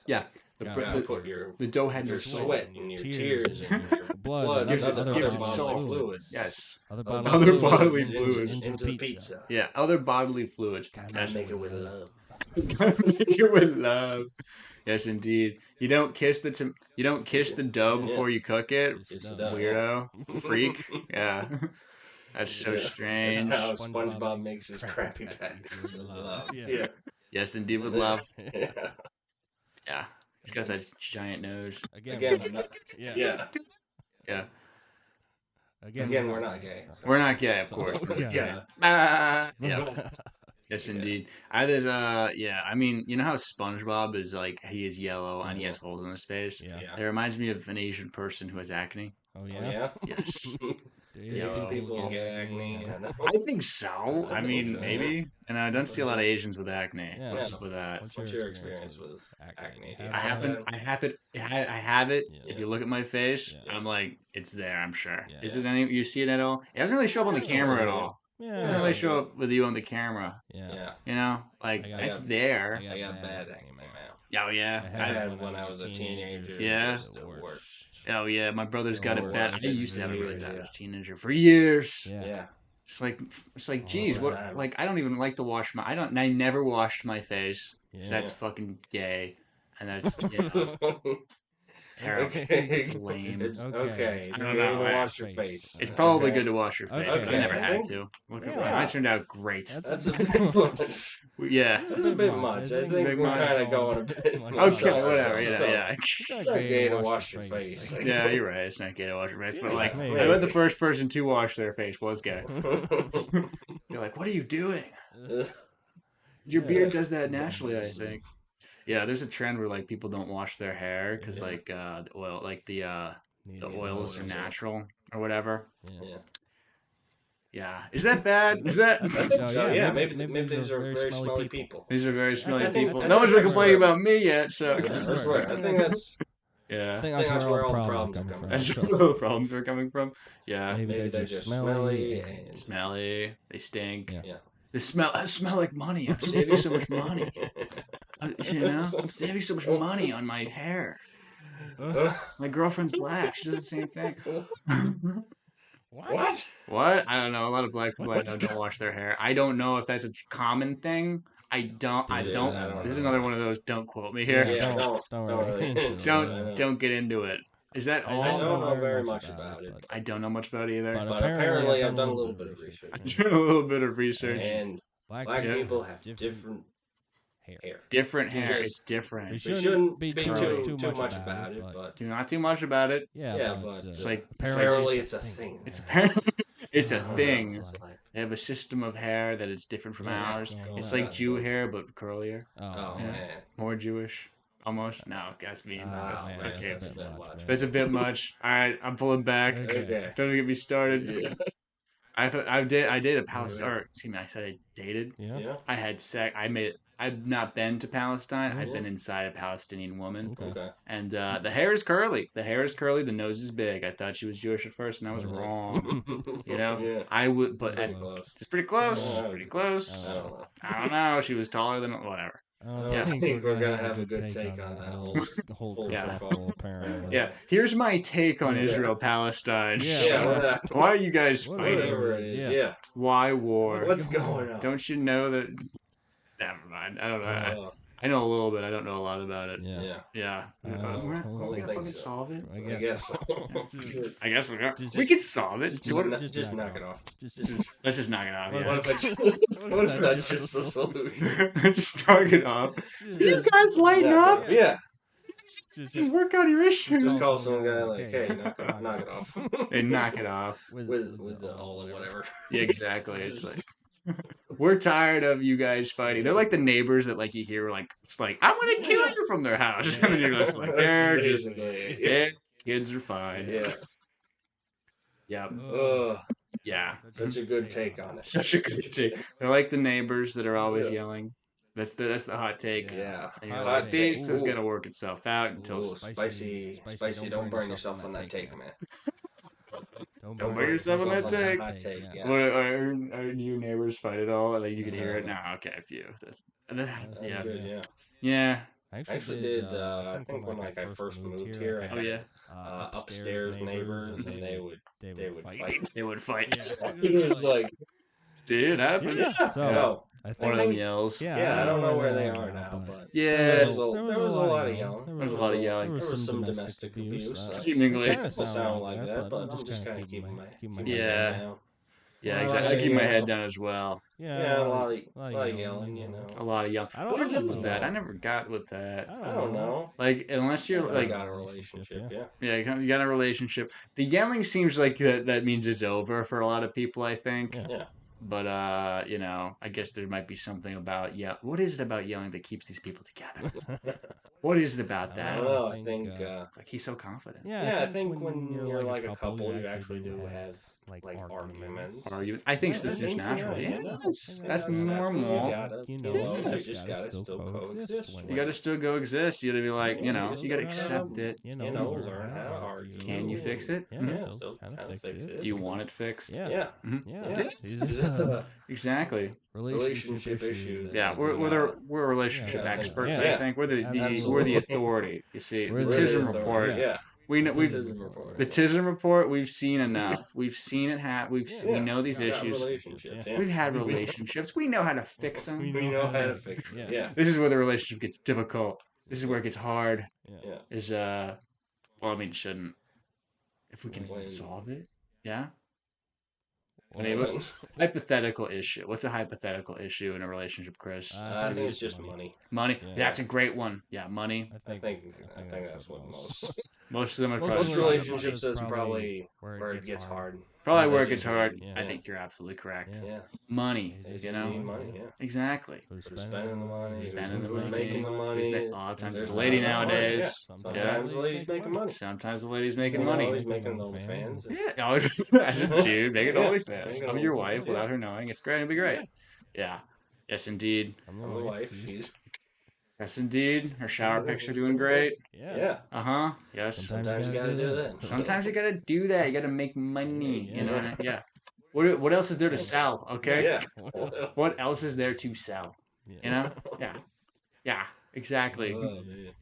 Yeah. The dough had your no soul. sweat and your tears and your blood gives it other soul. fluids. Yes. Other bodily fluids into the pizza. Yeah, other bodily fluids. Gotta make it with love. Gotta make it with love. Yes, indeed. You don't kiss the dough before you cook it. Weirdo. Freak. Yeah. That's so strange. That's how SpongeBob makes his Krabby Patties with love. Yeah. Yes, indeed, with love. Yeah. Yeah. He's got that giant nose. Again, Yeah. Yeah. Again, we're not gay. We're not gay, of course. Yeah. Yeah. Yes, indeed. I did. I mean, you know how SpongeBob is like he is yellow and he has holes in his face. Yeah. It reminds me of an Asian person who has acne. Oh Oh, yeah. yeah? Yes. Do people get acne? I think so. I mean, maybe. And I don't see a lot of Asians with acne. Yeah. What's up with that? What's your experience with acne? I have it. Yeah. If you look at my face, Yeah. I'm like, it's there. I'm sure. Yeah. Is it any? You see it at all? It doesn't really show up on the camera at all. It doesn't Yeah. really show up with you on the camera. Yeah. Like I got it's it. there. I got bad acne now. Oh yeah. I had when I was a teenager. Yeah. It was the worst. Oh yeah. My brother's got it Or bad. I it's used to have it really years, bad yeah. as a teenager for years. Yeah. Yeah. It's like, All geez, the what? time. Like, I don't even like to wash my. I never washed my face. 'Cause Yeah. that's fucking gay, and that's terrible. Okay. It's lame. Okay. I You don't need know. to wash your face. It's probably Okay. good to wash your face, but I Okay. never had to. Look at Yeah. mine turned out great. That's a bit much. Yeah. That's a bit much. I think Big we're much. kind of going a bit. Okay, whatever. Yeah. It's not gay to wash your face. Yeah, you're right. It's not gay to wash your face, but Yeah, like, maybe. I bet the first person to wash their face was gay. You're like, what are you doing? Your beard does that naturally, I think. Yeah, there's a trend where like people don't wash their hair because like the oil, like the oils are natural or whatever. Yeah. Yeah, is that bad? Is that? I think So, so, yeah, yeah. maybe Maybe these are very smelly people. These are very smelly I think- people. I No think one's been that's complaining where- about me yet, so Yeah, That's that's right. where I think that's yeah. I think that's where all the problems are coming from. That's where the problems are coming from. Yeah, maybe they're just smelly and smelly. They stink. Yeah. They smell. I smell like money. I'm saving so much money. I'm saving so much money on my hair. My girlfriend's black. She does the same thing. What? What? I don't know. A lot of black people I know don't wash their hair. I don't know if that's a common thing. I don't. I don't This is know. another one of those. Don't quote me here. Yeah, Don't really get into it. Don't get into it. Is that I all? don't know very much about it, I don't know much about it either. but apparently I've done a little bit of research. I did a little bit of research. And black people have different hair. Different hair. Just- It's different. We We shouldn't be speak too too much much about about it, it, but- but Do not too much about it. yeah, but It's like apparently it's a thing. it's apparently it's a thing. It's like, They have a system of hair that is different from Yeah, ours. yeah, It's yeah. like Jew hair but curlier, oh Yeah. man, more Jewish, almost. No, that's mean. Oh, man, okay. that's a bit That's much, a man. That's a bit much. All right, I'm pulling back. Okay. Don't get me started. Yeah. I dated a Palestine. Or excuse me, I said I dated. Yeah. Yeah. I had sex. I've not been to Palestine. I've been inside a Palestinian woman. Okay. And the hair is curly. The hair is curly. The nose is big. I thought she was Jewish at first, and I was wrong. You know, Yeah. I would, but Pretty close. it's pretty close. Yeah. Pretty close. I don't know. I don't know. She was taller than whatever. I think we're gonna have a good take on that whole Yeah. kerfuffle, apparently. Yeah. Here's my take on Yeah. Israel Palestine. Yeah. Why are you guys fighting? Whatever it is. Yeah. Why war? What's going on? Don't you know that? Never mind. I don't know. I know a little bit. I don't know a lot about it. Yeah. Yeah. Yeah. I We don't gotta think fucking so. solve it. I I guess. guess so. I guess we got. Just- We can solve it. just- Do what- Just knock it off. Let's just knock it off. What Yeah. What if that's just a solution? Just knock it off. You guys lighten Yeah. up. Yeah. Just work out your issues. Just call some guy like, Okay. hey, knock it off. They knock it off. With the all or whatever. Yeah, exactly. It's like we're tired of you guys fighting. They're like the neighbors that like you hear like it's like I'm gonna kill you from their house. And you're just like they're That's just basically it. kids are fine. Yeah. Yep. Ugh. Yeah. Such a good take on it. Such a good take. They're like the neighbors that are always yelling. That's the hot take. Yeah. And you're Hot like, take. this is gonna work itself out until Spicy. Don't burn yourself on that take, man. Don't burn yourself on that take. Hot take. Yeah. Are you neighbors fight at all? Like you could hear it? No, okay, a few. That's Yeah. good. Yeah. Yeah. I actually did. I think when I first moved here, I had upstairs neighbors, and they would fight. They would fight. It was like, dude, it happened. yeah. So, I think One of them yells. Yeah, I don't know where they are now, but Yeah. there was a lot of yelling. There was a lot of yelling. There was some domestic abuse. Seemingly. It doesn't sound like that, but I'm just kind of keeping my Yeah. head down. Yeah, exactly. I keep my head down as well. Yeah, a lot of yelling, you know. A lot of yelling. I don't What is it know. with that? I never got with that. I don't know. Like, unless you're I like, got a relationship, yeah. yeah, you got a relationship. The yelling seems like that means it's over for a lot of people, I think. Yeah. But you know, I guess there might be something about what is it about yelling that keeps these people together? What is it about that? Well, I think like he's so confident. yeah, I think when you're like a couple, you actually do have like arguments. I think this is natural. Yeah, that's normal. You just gotta still coexist. You gotta still go exist. You gotta be like, you gotta accept it. Learn how to argue. Can you fix it? Yeah, still kind of fix it. Do you want it fixed? Yeah. Exactly. Relationship issues. Yeah, we're relationship experts. I think we're the authority. You see, the Tism Report. Yeah. We know the The Tism Report. We've seen enough. We've seen it happen. We know these issues. Relationships. We've had relationships. We know how to fix them. We know how to fix it. Yeah. This is where the relationship gets difficult. This is where it gets hard. Yeah. Well, I mean, it shouldn't. If we can solve it, yeah. I mean, hypothetical issue. What's a hypothetical issue in a relationship, Chris? I think it's just money. Money. Yeah. That's a great one. Yeah, money. I think that's what most of them are most relationships is probably where it gets hard. Probably where it gets hard. Yeah. I think you're absolutely correct. Yeah. Money. You need money. Yeah. Exactly. Who's spending the money? Spending the Who's money. making the money? A lot of times it's the lady nowadays. Sometimes the lady's making money. Sometimes the lady's making money. Always making OnlyFans. Yeah. Dude, make it OnlyFans. I'm your wife without her knowing. It's great. It'll be great. Yeah. Yes, indeed. I'm the wife. Yes, indeed. Her shower pics are doing great. Yeah. Yes. Sometimes you gotta do that. Sometimes you gotta do that. You gotta make money. You know. Yeah. What else is there to sell? Okay. Yeah. What else is there to sell? You know. Yeah. Yeah. Exactly.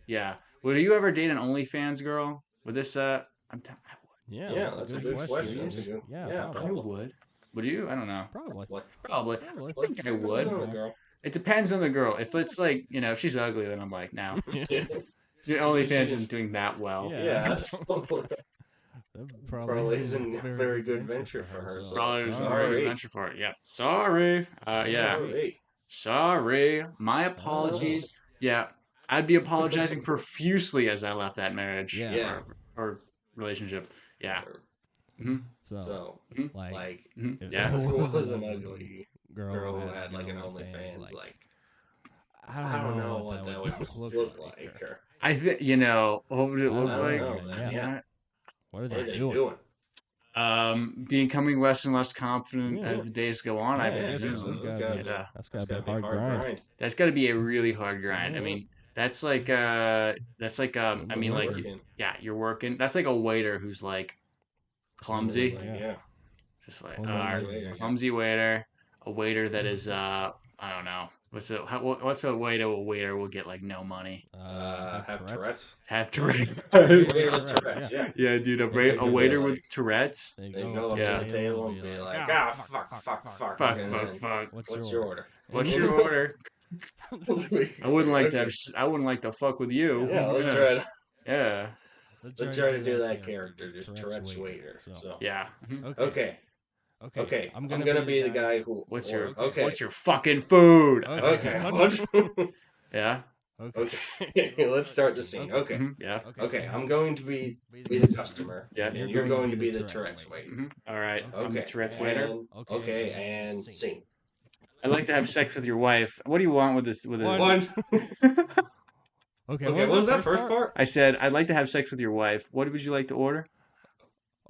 Yeah. Would you ever date an OnlyFans girl? Would this? I would. Yeah. That's a good question. Yeah. I would. Would you? I don't know. Probably. I think I would. It depends on the girl. If it's like, if she's ugly, then I'm like, no. Your OnlyFans isn't doing that well. Yeah. Probably isn't a very good venture for her. Probably isn't a very good venture for it. Yeah. Sorry. Yeah. Sorry. My apologies. Yeah. I'd be apologizing profusely as I left that marriage. Yeah. Or relationship. Yeah. So, like, yeah. If it was an ugly girl who had like an OnlyFans, like, I don't know what that would look like. Or, I think, what would it look like? Yeah. What are they doing? Becoming less and less confident as the days go on. I presume. That's got to be a hard grind. That's got to be a really hard grind. I mean, that's like I mean, like, you're working. That's like a waiter who's like clumsy. Yeah. Just like clumsy waiter. A waiter that is I don't know. What's a way to a waiter will get like no money? Have Tourette's. Have Tourette's. Tourette's. Yeah. Yeah, dude. A waiter with Tourette's. They go up to the table and be like, fuck. What's your order? What's your order? I wouldn't like to fuck with you. Yeah, let's try to. Yeah. Let's try to do that character, just Tourette's waiter. So. Yeah. Okay. I'm gonna be the guy who. What's your fucking food? Okay. Yeah. Okay. Let's start the scene. Okay. Yeah. Okay. I'm going to be the customer. Yeah. And you're going to be the Tourette's waiter. All right. Okay. I'm the Tourette's waiter. Okay. And scene. I'd like to have sex with your wife. What do you want with this? One. Okay. What was that first part? I said I'd like to have sex with your wife. What would you like to order?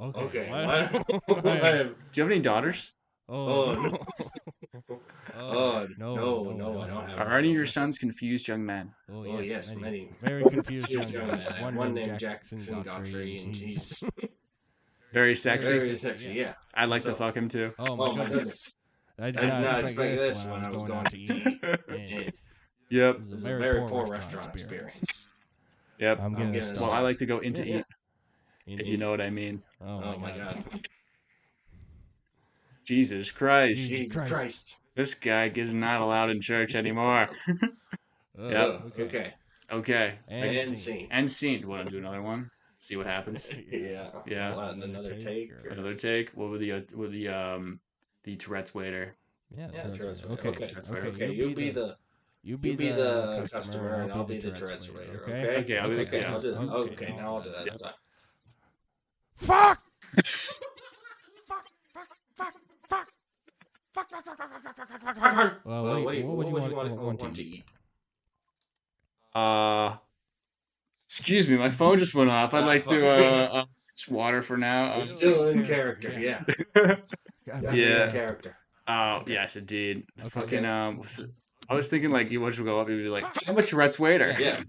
Okay. Do you have any daughters? Oh, no. No, I don't have. Are any of your sons confused young men? Oh, yes, many. Very confused young Young men. man. I have one named Jackson Gawtry, and he's Very sexy. very sexy. Yeah. I'd like to fuck him too. Oh, Oh my my goodness. goodness. I I did not expect this when I was going to eat. And Yep. it It was was a very poor restaurant experience. Yep. I'm getting getting a Well, I like to go in to Yeah. eat, if you know what I mean. Oh, my God. Jesus Christ. Jesus Christ. This guy is not allowed in church anymore. Yep. Okay. Okay. And And scene. scene. End scene. Want to do another one? See what happens. Yeah. Yeah. Another take. or- Another take. What with the Tourette's waiter? Yeah, Yeah, Tourette's Tourette's waiter. waiter. Okay. Okay, Okay. You be the You be the customer, and I'll be the Tourette's Tourette's waiter. Okay. Okay. Okay, I'll be the- Okay. yeah. I'll do that. Okay, Okay. Now I'll do that. That's fine. Fuck! Well, Well, what would you want want to eat? Excuse me, my phone just went off. I'd like to it's water for now. We're still in character. Yeah. God, Yeah. In character. Oh yes, indeed. Okay. Fucking I was thinking like you want to go up and be like, I'm a Tourette's waiter. Yeah.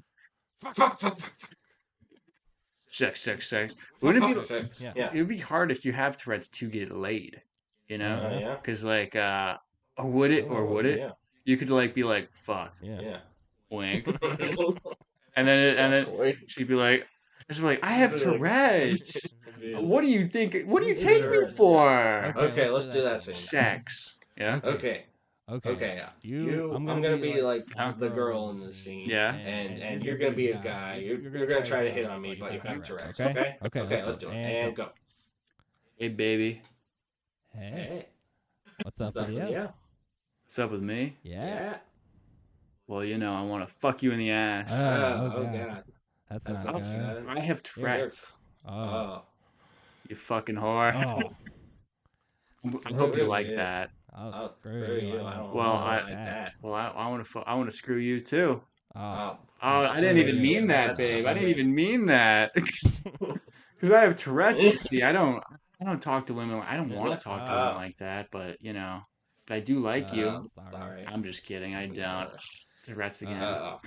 Sex. Wouldn't it be? Yeah. Yeah. It would be hard if you have Tourette's to get laid. You know, Yeah. because like, would it or would it? Yeah. You could like be like, fuck, Yeah. Yeah. wink, and then she'd be like, I have Tourette's. What do you think? What do you take me Tourette's, for? Okay, let's do that scene. scene. Sex. Yeah. Okay. Okay. I'm gonna be like the girl in the scene. Yeah. And you're gonna be a guy. You're gonna try to hit on me, but you have Tourette's. Okay. Okay. Let's do it. And go. Hey baby, Hey, Hey. what's up with you? Yeah. what's up with me? Yeah. Well, I want to fuck you in the ass. Oh, God. God. That's That's not not good. I have Tourette's. Oh. Oh. You fucking whore. Oh. I hope you like Yeah. that. Oh, Screw you. I don't Well, like I- that. Well, I want to screw you too. Oh. Oh, I didn't even mean that, babe. I didn't even mean that. Because I have Tourette's. You see, I don't talk to women. I don't want to talk to women like that. But but I do like you. Sorry. I'm just kidding. I don't. It's Tourette's again.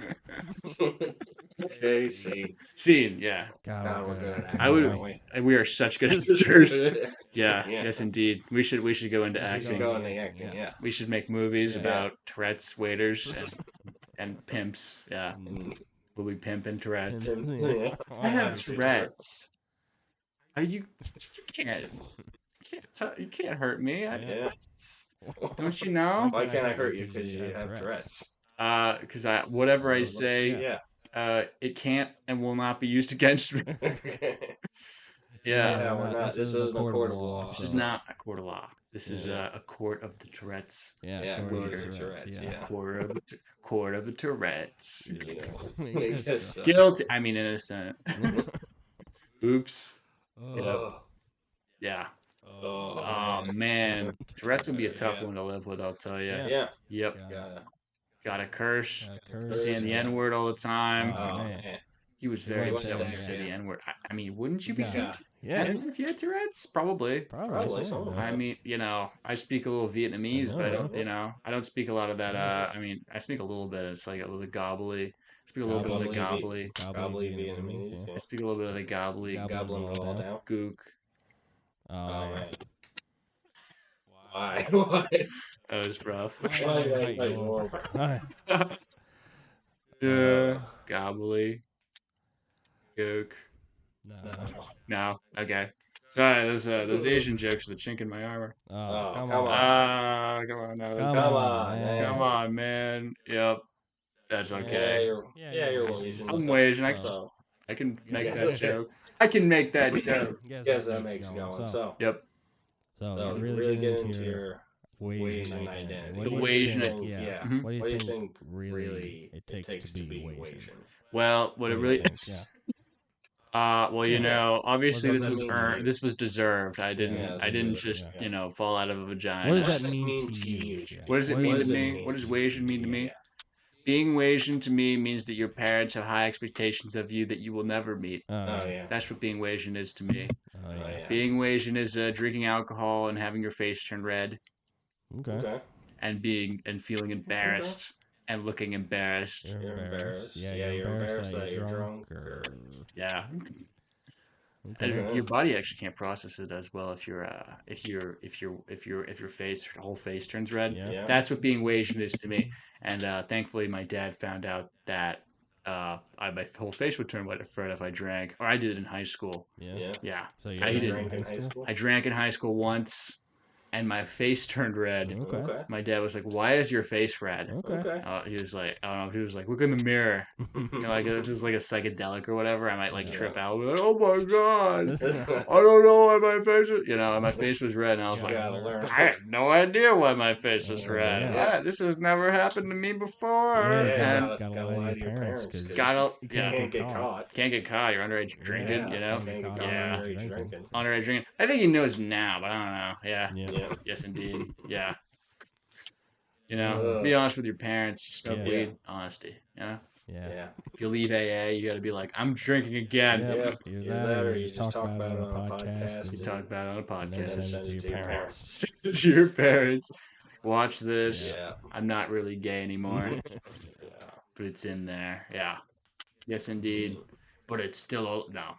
Okay, see. Scene, yeah. God, God, we're we're good. good at I would- acting, aren't we? We are such good actors. Yeah. Yeah. Yes, indeed. We should go into We should acting. Go into acting, yeah. We should make movies Yeah. about Tourette's waiters and pimps. Yeah. Mm. We'll be pimping Tourette's. Yeah. I have Tourette's. Are you? You can't hurt me. I have Yeah. Tourette's. Don't you know? Why can't I hurt you? Because you have Tourette's. Because whatever I say, Yeah. it can't and will not be used against me. Yeah. Yeah, we're not. This isn't a court of law. This is not a court of law. This is a court of the Tourette's. Yeah, court of court of Tourette's, Tourette's, yeah. Court of the Tourette's. Yes. Guilty. I mean innocent. Oops. Oh. Yeah. Oh. Oh man, Tourette's would be a tough one to live with. I'll tell you. Yeah. Yep. Gotta. Got a curse. Curse. Saying the N word all the time. Oh, man. man. He was very Right upset when you there, said the yeah. N word. I mean, wouldn't you be Yeah. sad? Yeah. If you had Tourette's, probably. Probably so. so. I mean, I speak a little Vietnamese, I but I know. don't, I don't speak a lot of that. I mean, I speak a little bit. It's like a little gobbly. I speak a little bit of the gobbly. Probably Vietnamese. I Yeah. speak a little bit of the gobbly. Gobbly. Gobbling it all down. Gook. Oh, Oh, man. man. Why? Why? That was rough. Why? Yeah. Gobbly. Gook. No. No. Okay. Sorry, those Asian jokes are the chink in my armor. Oh, come come on. on. Come on now. Come on, man. Come on, man. Yep. That's Yeah, okay. you're Asian. I'm Asian. So, I can make Yeah. that joke. I can make that joke. guess that makes it going. So, Yep. So really get into your Asian identity. The What do you Asian think- identity. Yeah. Mhm. What do What do you you think think really it takes to be Asian? Well, what it do you really think? is. Well, obviously What this does was that mean to you? this was deserved. I Yeah, didn't that's I didn't deserved, just, yeah. fall out of a vagina. What does What that does it mean mean to to you? you? Jack? What does it mean to does it me? mean What does to Asian mean to me? Yeah. Being Asian to me means that your parents have high expectations of you that you will never meet. yeah. That's what being Asian is to me. Oh, yeah. Being Asian is drinking alcohol and having your face turn red Okay. and feeling embarrassed and looking embarrassed. You're embarrassed. Yeah, Yeah, you're embarrassed that you're drunk. Yeah. Okay. And your body actually can't process it as well if your whole face turns red. Yeah. That's what being Asian is to me. And thankfully, my dad found out that my whole face would turn red if I drank, or I did it in high school. Yeah. Yeah, So you I drank did. in high school? I drank in high school once, and my face turned red. Okay. My dad was like, "Why is your face red?" Okay. He was like, I don't know. He was like, "Look in the mirror." Like if it was like a psychedelic or whatever, I might like trip out. Be like, "Oh my god, I don't know why my face was." My face was red, and I was like, "I have no idea why my face is red. Yeah. This has never happened to me before." Yeah, And gotta lie to your parents because gotta Can't get caught. can't get caught. You're underage drinking. Can't get caught Yeah. underage drinking. Underage drinking. I think he knows now, but I don't know. Yeah. Yeah. Yes, indeed. Yeah. Be honest with your parents. You smoke weed. Honesty. Yeah. If you leave AA, you got to be like, I'm drinking again. Yep. Either Either that or you just talk about it on a podcast. You talk about it on a and then podcast. send it to your parents. To your parents. Watch this. Yeah. I'm not really gay anymore, Yeah. but it's in there. Yeah. Yes, indeed. But it's still no.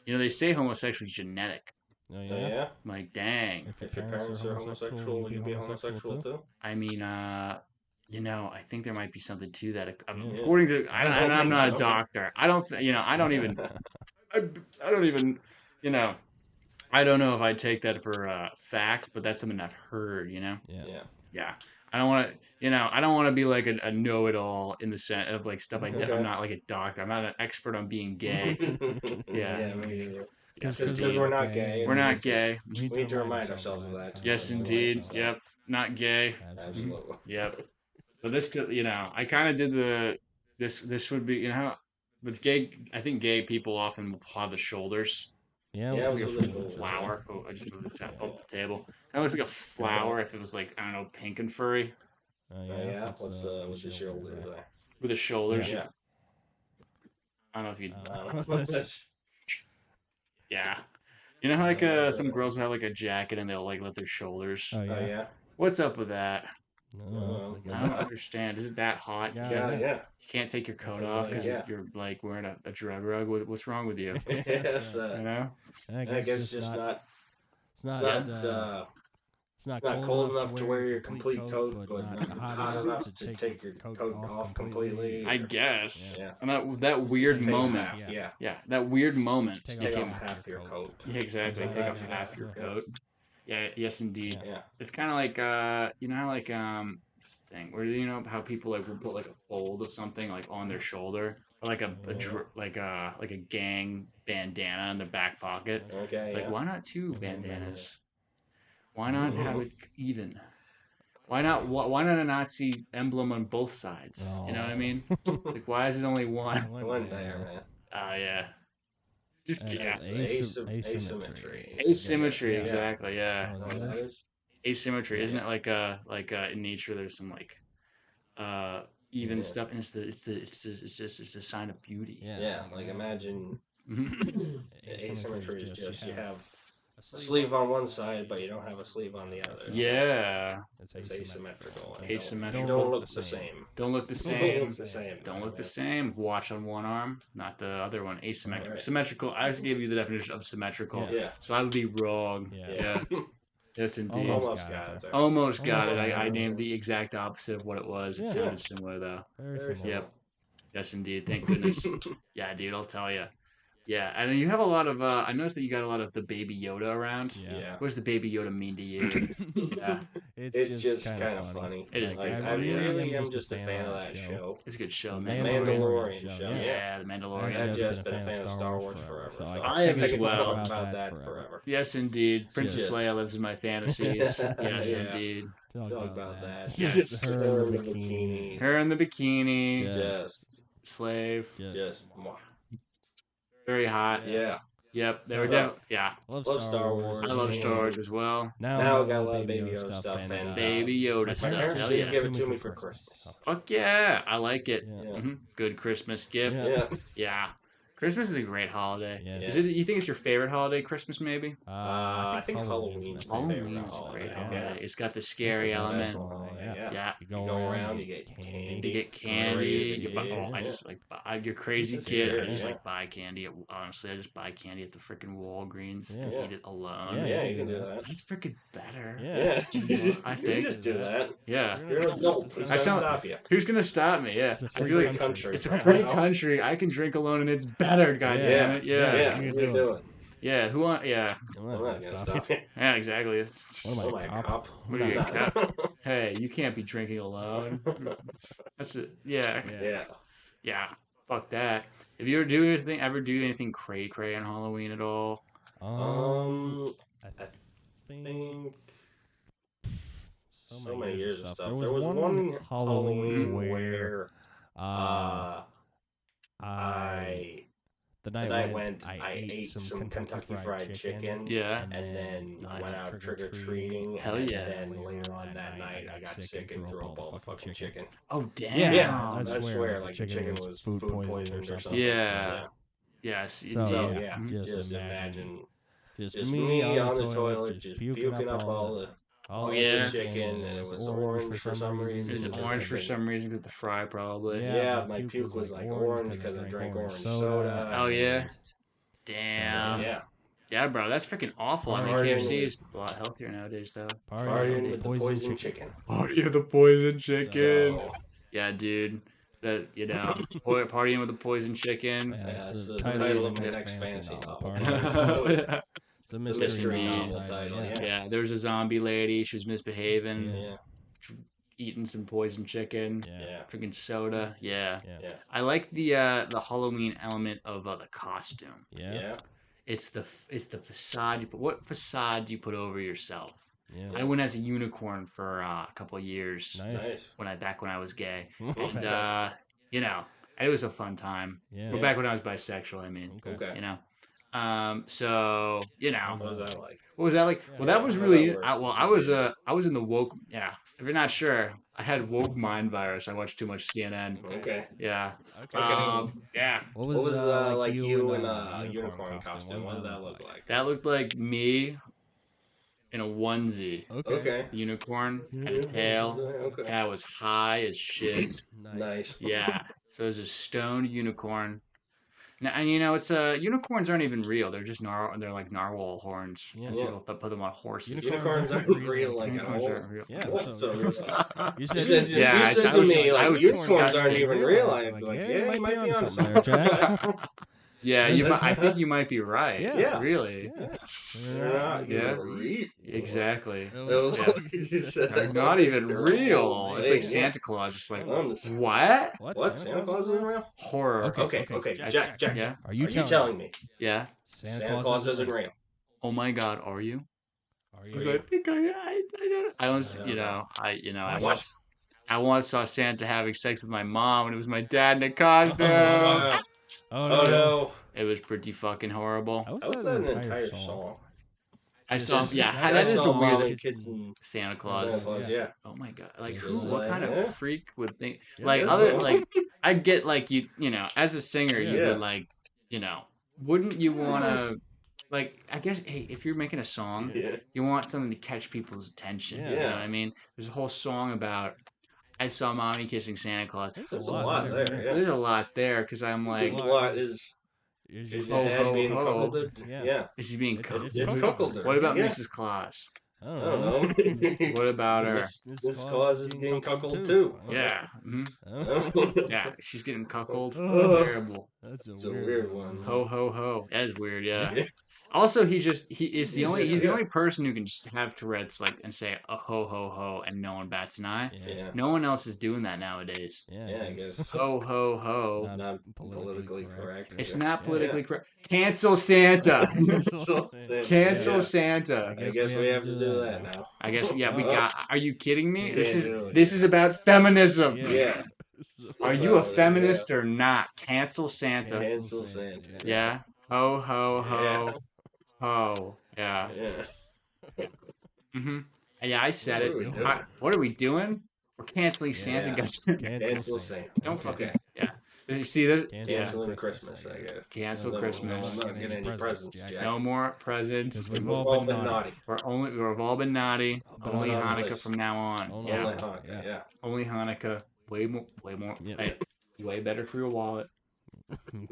Yeah. They say homosexual is genetic. Oh, Oh, yeah? I'm like, dang. If your parents are homosexual, will you be homosexual too? I mean, I think there might be something to that. Yeah. According to, I don't I'm think not so. a doctor. I don't even, I don't even, I don't know if I take that for fact, but that's something I've heard, Yeah. Yeah. I don't want to, I don't want to be like a know-it-all in the sense of like stuff like that. Okay. I'm not like a doctor. I'm not an expert on being gay. Yeah, me neither. Yes, Just because indeed. we're not gay. We're not gay. We need to remind ourselves of that. Yes, indeed. Yep. Not gay. Absolutely. Yep. But this could, I kind of did this would be, with gay, I think gay people often will paw the shoulders. Yeah. Yeah, It's it like was a really cool. flower. Oh, I just moved the the table. It looks like a flower if it was like, I don't know, pink and furry Oh, Yeah. What's the shoulders there? with the shoulders. Yeah. I don't know if you, That's yeah. You know how like some girls will have like a jacket and they'll like let their shoulders. Oh, oh yeah. yeah. What's up with that? No, I don't understand. Is it that hot? Yeah. Yeah. You can't take your coat It's off like, because yeah. you're like wearing a drug rug. What's wrong with you? Yes. You know? I I guess just not. It's not. It's not cold enough to wear your complete coat, but not hot enough to take your coat off completely. I guess. Yeah. And that weird Take off moment. half, Yeah. Yeah, that weird moment. Take Take off off half your coat. Yeah, exactly. Take Take off off half half your your coat. Yeah. Yes, indeed. Yeah. It's kind of like how like this thing where how people like will put like a fold of something like on their shoulder or like like a gang bandana in their back pocket. Okay. It's like Yeah. why not two bandanas? Why not have it even? Why not a Nazi emblem on both sides? You know what I mean? Like why is it only one? One there, man. Yeah. That's Yeah. asymmetry. Asymmetry, Yeah. exactly. Yeah. Oh, Oh, that is? Asymmetry, isn't it? Like in nature, there's some like even Yeah. stuff, and it's a sign of beauty. Yeah. Like imagine Mhm. asymmetry is just you have a sleeve on one side, but you don't have a sleeve on the other. Yeah. It's asymmetrical. and Asymmetrical. Don't look the same. Don't look the Don't same. look the same. Don't look the same. Watch on one arm, not the other one. Asymmetrical. Right. Symmetrical. I just gave you the definition of symmetrical, Yeah. so I would be wrong. Yeah. Yeah. Yes, indeed. Almost got it there. Almost got it. Almost got I it. named the exact opposite of what it was. It Yeah. sounded similar though. Very similar. Yep. Yes, indeed. Thank goodness. Yeah, dude. I'll tell you. Yeah, and then you have a lot of. I noticed that you got a lot of the Baby Yoda around. Yeah. What does the Baby Yoda mean to you? Yeah, It's just kind of funny. It is Like, kind I of funny. really am just a fan of that show. it's a good show, The man. Mandalorian show. Yeah, the I've Mandalorian. just been a fan of Star Wars forever. So I have I as can well. talk about that forever. Yes, indeed. Princess Yes. Leia lives in my fantasies. Yes, Yeah. indeed. Talk Talk about that. Yes. Her in the bikini. Her in the bikini. Yeah. Just Slave. Just mwah. Very hot. Yeah. Yep, they were definitely, yeah. Love Star Wars. I love Star Wars as well. Now I got a lot of Baby Yoda stuff. And Baby Yoda my stuff. parents Hell just yeah. gave it to me for Christmas. Fuck yeah, I like it. Yeah. Good Christmas gift. Yeah. Christmas is a great holiday. Yeah. Is it? You think it's your favorite holiday, Christmas maybe? I think Halloween's my favorite Halloween's a great holiday. holiday. It's got the scary element. Yeah. You go around, you get candy. You get candy. Crazy kid. I just like you're crazy It's kid. scary, I just yeah. like buy candy. Honestly, I just buy candy at the freaking Walgreens Yeah. and eat it alone. Yeah, you can do that. That's freaking better. Yeah. I You think. just do that. Yeah. You're an adult. Who's gonna stop you? Who's gonna stop me? Yeah. It's I a feel free like country. it's a free country. I can drink alone and it's better. God damn it. Yeah. Yeah, you do it. Yeah. Who want? Yeah. I'm not gonna stop you. Yeah. Exactly. What am I, a cop? What are you, a cop? Hey, you can't be drinking alone. That's it. Yeah. Yeah. Yeah. Fuck that. Have you ever do anything cray on Halloween at all? I think so many years of stuff. There was one Halloween where the night I went, I ate some Kentucky Fried Chicken. Yeah. And then I went out trick-or-treating. Hell yeah. And then later on that night, I got sick and threw up all the fucking chicken. Oh damn. Yeah, I swear, like the chicken was food poisoning or something. Yeah. Yes. So, indeed. yeah, just imagine Just me on the toilet, just puking up all the yeah. chicken, and it was orange for some reason. Is it orange for some reason? Because the fry probably. Yeah, my puke was like orange because I drank orange soda. Oh yeah. Damn. Yeah. Yeah, bro, that's freaking awful. I mean, KFC is a lot healthier nowadays, though. Partying with the poison chicken. Party with the poison chicken. So, Yeah, dude. That partying with the poison chicken. that's the title of my next fantasy novel. It's a mystery novel title. Yeah, there was a zombie lady. She was misbehaving, Yeah. eating some poison chicken, Yeah. drinking soda. Yeah. Yeah. I like the Halloween element of the costume. Yeah. It's the facade you put. What facade do you put over yourself? Yeah. I went as a unicorn for a couple of years Nice. back when I was gay, and it was a fun time. Yeah. But back when I was bisexual, I mean, Okay. so What was that like? what was that like? Well, that was how really that works. I was in the woke. Yeah, if you're not sure, I had woke mind virus. I watched too much CNN. Okay. Yeah. Okay. Yeah. What was like you in a unicorn costume? What did that look like? That looked like me in a onesie. Okay. Unicorn had a tail. Okay. Yeah, I was high as shit. Nice. Yeah. So it was a stoned unicorn. Now, and it's unicorns aren't even real. They're just they're like narwhal horns. Yeah. People put them on horses. Unicorns aren't real like at Unicorns all. aren't real. Yeah. What? So, You you said said Yeah, I to was- me I like was unicorns aren't disgusted. even real. I'm Like, like, yeah, yeah, you might be on something there, something. Jack. Yeah, I think you might be right. Yeah. Really. They're not Yeah. even real. Exactly. It was Yeah. like you said. They're not even They're real. all It's like fake. Santa Claus. Just like I'm the- what? What? Santa Claus isn't real? Horror. Okay. Jack. Yeah. Are you telling me Yeah. Santa Claus isn't real? Oh my God, are you? Are Because you? I think I once, I don't know. I once saw Santa having sex with my mom, and it was my dad in a costume. Wow. Oh Oh no. It was pretty fucking horrible. How How was that an entire song? I saw, yeah, I that is a saw weird Molly kissing Santa Santa Claus. Claus. Yeah. Oh my God, like He who? was What like, kind yeah. of freak would think? Yeah, Like that's other, all. like I get like you know, as a singer, you Yeah. would like, wouldn't you want to? Like, I guess, hey, if you're making a song, Yeah. you want something to catch people's attention. You know Yeah. what I mean? There's a whole song about I saw mommy kissing Santa Claus. There's a lot there. Yeah. There's a lot there because I'm like, There's a lot. Is Is your dad being ho. cuckolded? Yeah. Yeah. is he being cooked? It's cuckolded. What about yeah. Mrs. Claus? I I don't don't know. know. What about her? This Claus is being cuckolded too. Yeah, Oh, yeah, she's getting cuckolded. It's Oh. terrible. that's It's a weird one. Ho ho ho. That is weird. Yeah. Yeah. Also, he's the only person who can just have Tourette's and say a ho ho ho and no one bats an eye. Yeah. No one else is doing that nowadays. Yeah, I guess. Ho ho ho. Not politically correct. It's not politically correct. Cancel Santa. Cancel Yeah. Santa. I guess we have to do that now. I guess we got. Are you kidding me? You This can't is do it. this is about feminism. Yeah. Are you a Well, feminist or not? Cancel Santa. Cancel Santa. Yeah. Ho, ho, ho, ho. Yeah. Yeah. Mm-hmm. Yeah, I said What it. are we doing? What are we doing? We're canceling Santa, guys. Cancel Santa. Don't Okay. fucking, yeah. You see that? Canceling Christmas, I guess. Cancel No, Christmas. I'm not getting any presents, Jack. No more presents. Because we've all been naughty. We've all been naughty. But Only not Hanukkah this. from now on. Only Yeah. Hanukkah, yeah. Only Hanukkah. Way more. Yep. Hey, way better for your wallet.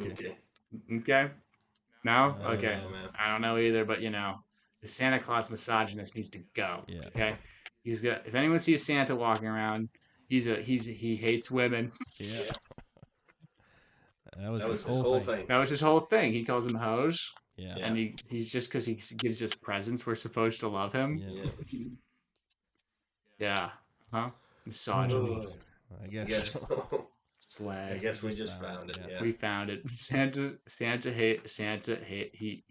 Okay. Okay. No. I don't Okay. know, man. I don't know either, but the Santa Claus misogynist needs to go. Yeah. Okay. He's got. If anyone sees Santa walking around, he hates women. Yeah. That was his his whole thing. That was his whole thing. He calls them hoes, Yeah. and he's just because he gives us presents, we're supposed to love him. Yeah. Yeah. Huh? Misogyny. I guess. Slag. I guess we just found it. Yeah. We found it. Santa he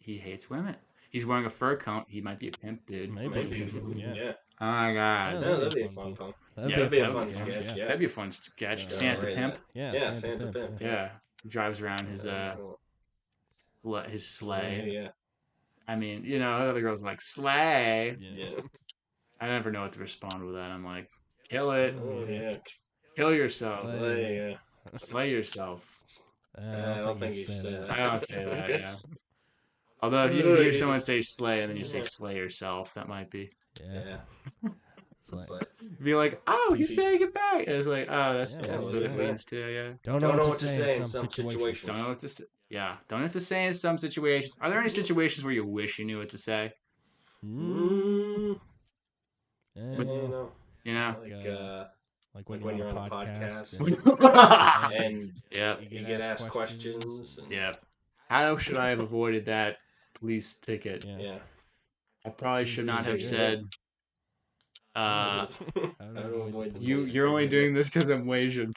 hates women. He's wearing a fur coat. He might be a pimp, dude. Maybe. Yeah. Oh my god. Yeah, that'd be a fun pump. That'd be a fun sketch. Yeah. That'd be a fun sketch. Yeah, Santa right, pimp. Yeah, Santa pimp. Yeah. He drives around his sleigh. Yeah. I mean, other girls are like, sleigh. Yeah. I never know what to respond with that. I'm like, kill it. Oh, yeah. Kill yourself. Yeah. Slay yourself. I don't think you said that. I don't say that, yeah. Although if you hear someone say slay and then you say slay yourself, that might be. Yeah. It's like, Be like, oh, he's saying it back. And it's like, oh, that's Yeah, what it means too, yeah. Don't know what to say in some situations. Don't know what to say. Yeah, don't know what to say in some situations. Are there any situations where you wish you knew what to say? Like when you're on a podcast. And you get asked questions. Yeah. How should I have avoided that police ticket? Yeah. I probably should not have said, You're you're only doing this because I'm Asian.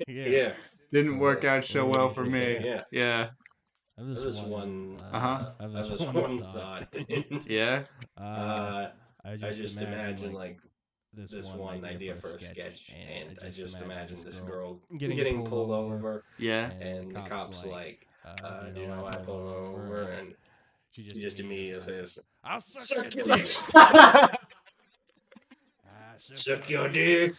Yeah. Didn't work out so well for me. Yeah. Yeah. I have this one. Uh-huh. I I have this one thought. Yeah. I just imagine like this one idea for a sketch, and I just imagine this girl getting pulled over, Yeah. and the cop's like, do you know I pulled over? And she just immediately says, I'll suck your dick. dick. Suck your dick.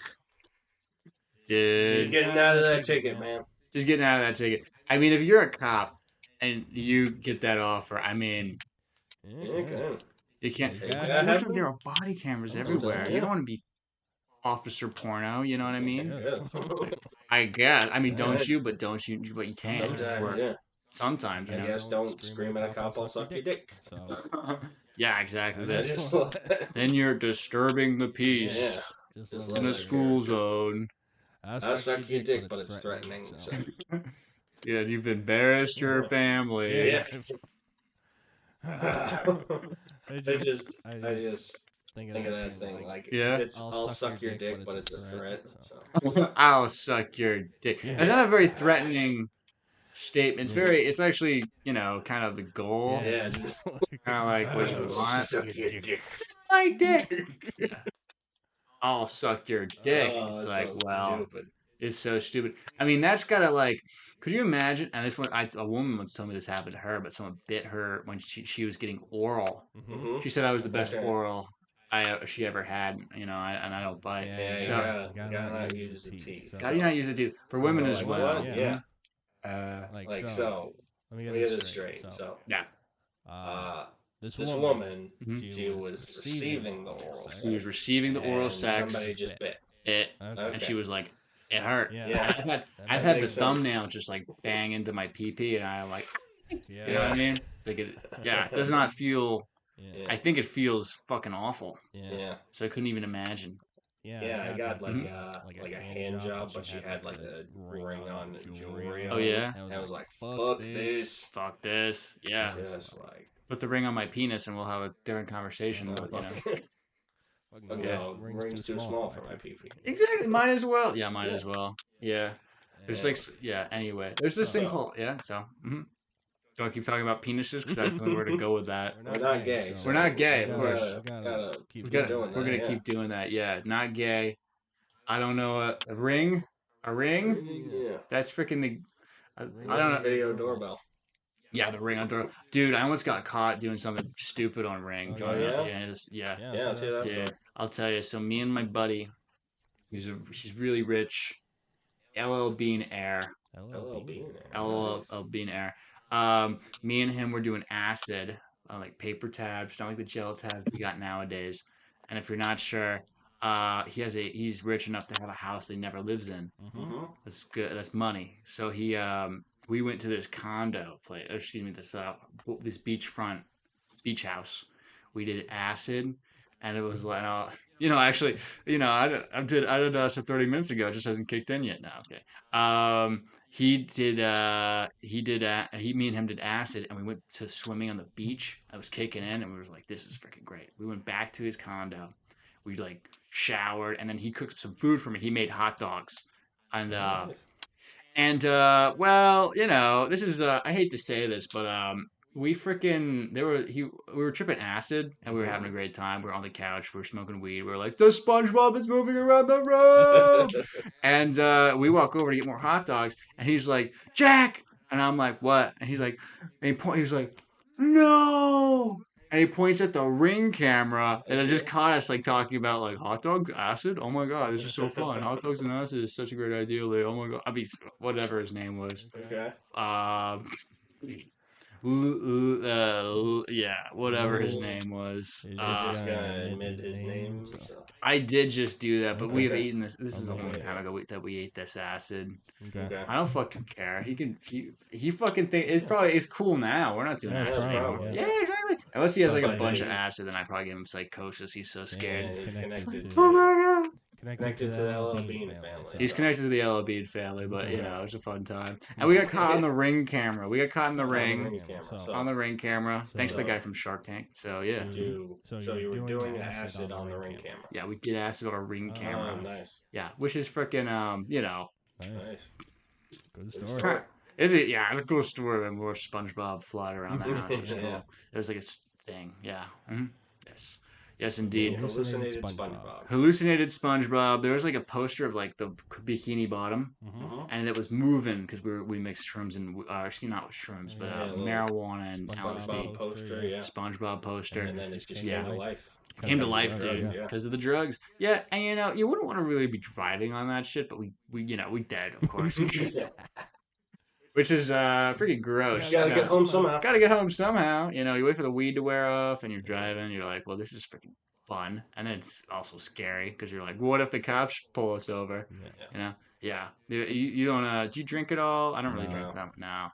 Dude. Just getting out of that ticket, man. Just getting out of that ticket. I mean, if you're a cop and you get that offer, I mean, Okay. you can't. Yeah. Unfortunately, there are body cameras everywhere. Yeah. You don't want to be officer porno. You know what I mean? Yeah. I guess. I mean, don't Yeah. you? But you can. It's Sometimes, work. yeah. Sometimes, I guess don't scream at a cop, I'll suck your dick. So, Yeah, exactly. I Just Then you're disturbing the peace yeah. just Just in love a that school zone. I'll suck your dick, but it's threatening. So. Yeah, you've embarrassed your family. Yeah. I just I just think think of that thing. Like, Yeah. it's I'll suck your dick, but it's a threat. So. I'll suck your dick. Yeah. It's not a very threatening statement. It's actually, kind of the goal. Yeah, just Kind of like what you want. suck your dick. My dick. Yeah. I'll suck your dick. Oh, It's that's like, so well, stupid. it's so stupid. I mean, that's gotta could you imagine? And this one, a woman once told me this happened to her, but someone bit her when she was getting oral. Mhm. She said I was the best Okay. oral she ever had. And I don't bite. Yeah, you So- gotta not use the teeth. How do you not use the teeth for women So, as like, well? what? Yeah. Uh, Like so. Let me Let get me get this this straight. So, yeah. This this woman, woman, Mhm. she was receiving the oral sex. She was receiving the oral and sex. Somebody just bit. It, Okay. and she was like, it hurt. Yeah. Yeah. I've had the makes sense. thumbnail just like bang into my pee and I'm like, Yeah. you know what I mean? It's like it does not feel. Yeah. I think it feels fucking awful. Yeah. Yeah. So I couldn't even imagine. Yeah, I got like like a hand job, but she had like a ring on jewelry. Oh on it. yeah. And I was like, fuck this. Fuck this. Yeah. Just like, Put the ring on my penis and we'll have a different conversation. But, no, ring's too small for my pee-pee. Exactly. Mine as well. Yeah, mine as well. Yeah. There's Yeah. anyway. There's this thing So- called, so. Do I keep talking about penises? Because that's where to go with that. We're not gay. We're not gay, of course. Gotta keep We're doing gonna that, keep doing that. Yeah, not gay. I don't know a ring. A ring? Yeah. That's freaking the. I don't know. Video doorbell. Yeah, the ring on Tourette. Dude, I almost got caught doing something stupid on ring. Oh, yeah? Yeah. Yeah, let's hear that Dude, story. I'll tell you. So me and my buddy, she's really rich, LL Bean Air, LL Bean there. LL Nice. Bean Air. Me and him were doing acid on like paper tabs, not like the gel tabs we got nowadays. And if you're not sure, he's rich enough to have a house that he never lives in. Mm-hmm. That's good. That's money. So we went to this condo place. Excuse me, this beachfront beach house. We did acid, and it was like, actually, I did acid 30 minutes ago. It just hasn't kicked in yet. Now, okay. Me and him did acid, and we went to swimming on the beach. I was kicking in, and we was like, this is freaking great. We went back to his condo. We like showered, and then he cooked some food for me. He made hot dogs, and Nice. well, this is I hate to say this, but we were tripping acid and we were having a great time. We were on the couch, we were smoking weed. We were like, the SpongeBob is moving around the room, and we walk over to get more hot dogs, and he's like, Jack, and I'm like, what? And he's like, no. And he points at the Ring camera that had just caught us like talking about like hot dog acid. Oh my god, this is so fun. Hot dogs and acid is such a great idea. Like, oh my god, I mean, whatever his name was. Okay. Yeah, whatever his name was. He's just gonna admit his name. So. I did just do that, but we have Okay. eaten this. This is a long time ago that we ate this acid. Okay. I don't fucking care. He fucking think it's cool now. We're not doing Yeah, acid anymore. probably. Yeah, exactly. Unless he has like a But bunch of he's- acid, then I probably give him psychosis. He's so Yeah, scared. He's connected Oh to my god. Connected to the LL Bean family. He's connected to the LL Bean family, but Yeah. it was a fun time. And we got caught on the Ring camera. We got caught in the ring. On the Ring camera. Thanks to the guy from Shark Tank. So yeah. So you were doing the acid on the Ring camera. Yeah, we did acid on a Ring camera. Oh, nice. Yeah, which is freaking Nice. Good Good story. story. Is it? Yeah, it's a cool story when more SpongeBob flying around the house. It was Yeah. cool. It was like a thing. Yeah. Yes. Yes, indeed. Hallucinated SpongeBob. Hallucinated SpongeBob. There was like a poster of like the Bikini Bottom, and it was moving because we mixed shrooms and actually not with shrooms, but Yeah, a little marijuana and SpongeBob LSD. poster, yeah. SpongeBob poster. And then it just Yeah. came to life. Came to Because of life, the drugs, dude, yeah. because of the drugs. Yeah, and you wouldn't want to really be driving on that shit, but we did, of course. Which is freaking gross. You gotta get home somehow. Gotta get home somehow. You wait for the weed to wear off, and you're driving. You're like, well, this is freaking fun, and then it's also scary because you're like, what if the cops pull us over? Yeah. You don't. Do you drink at all? I don't really drink that. No.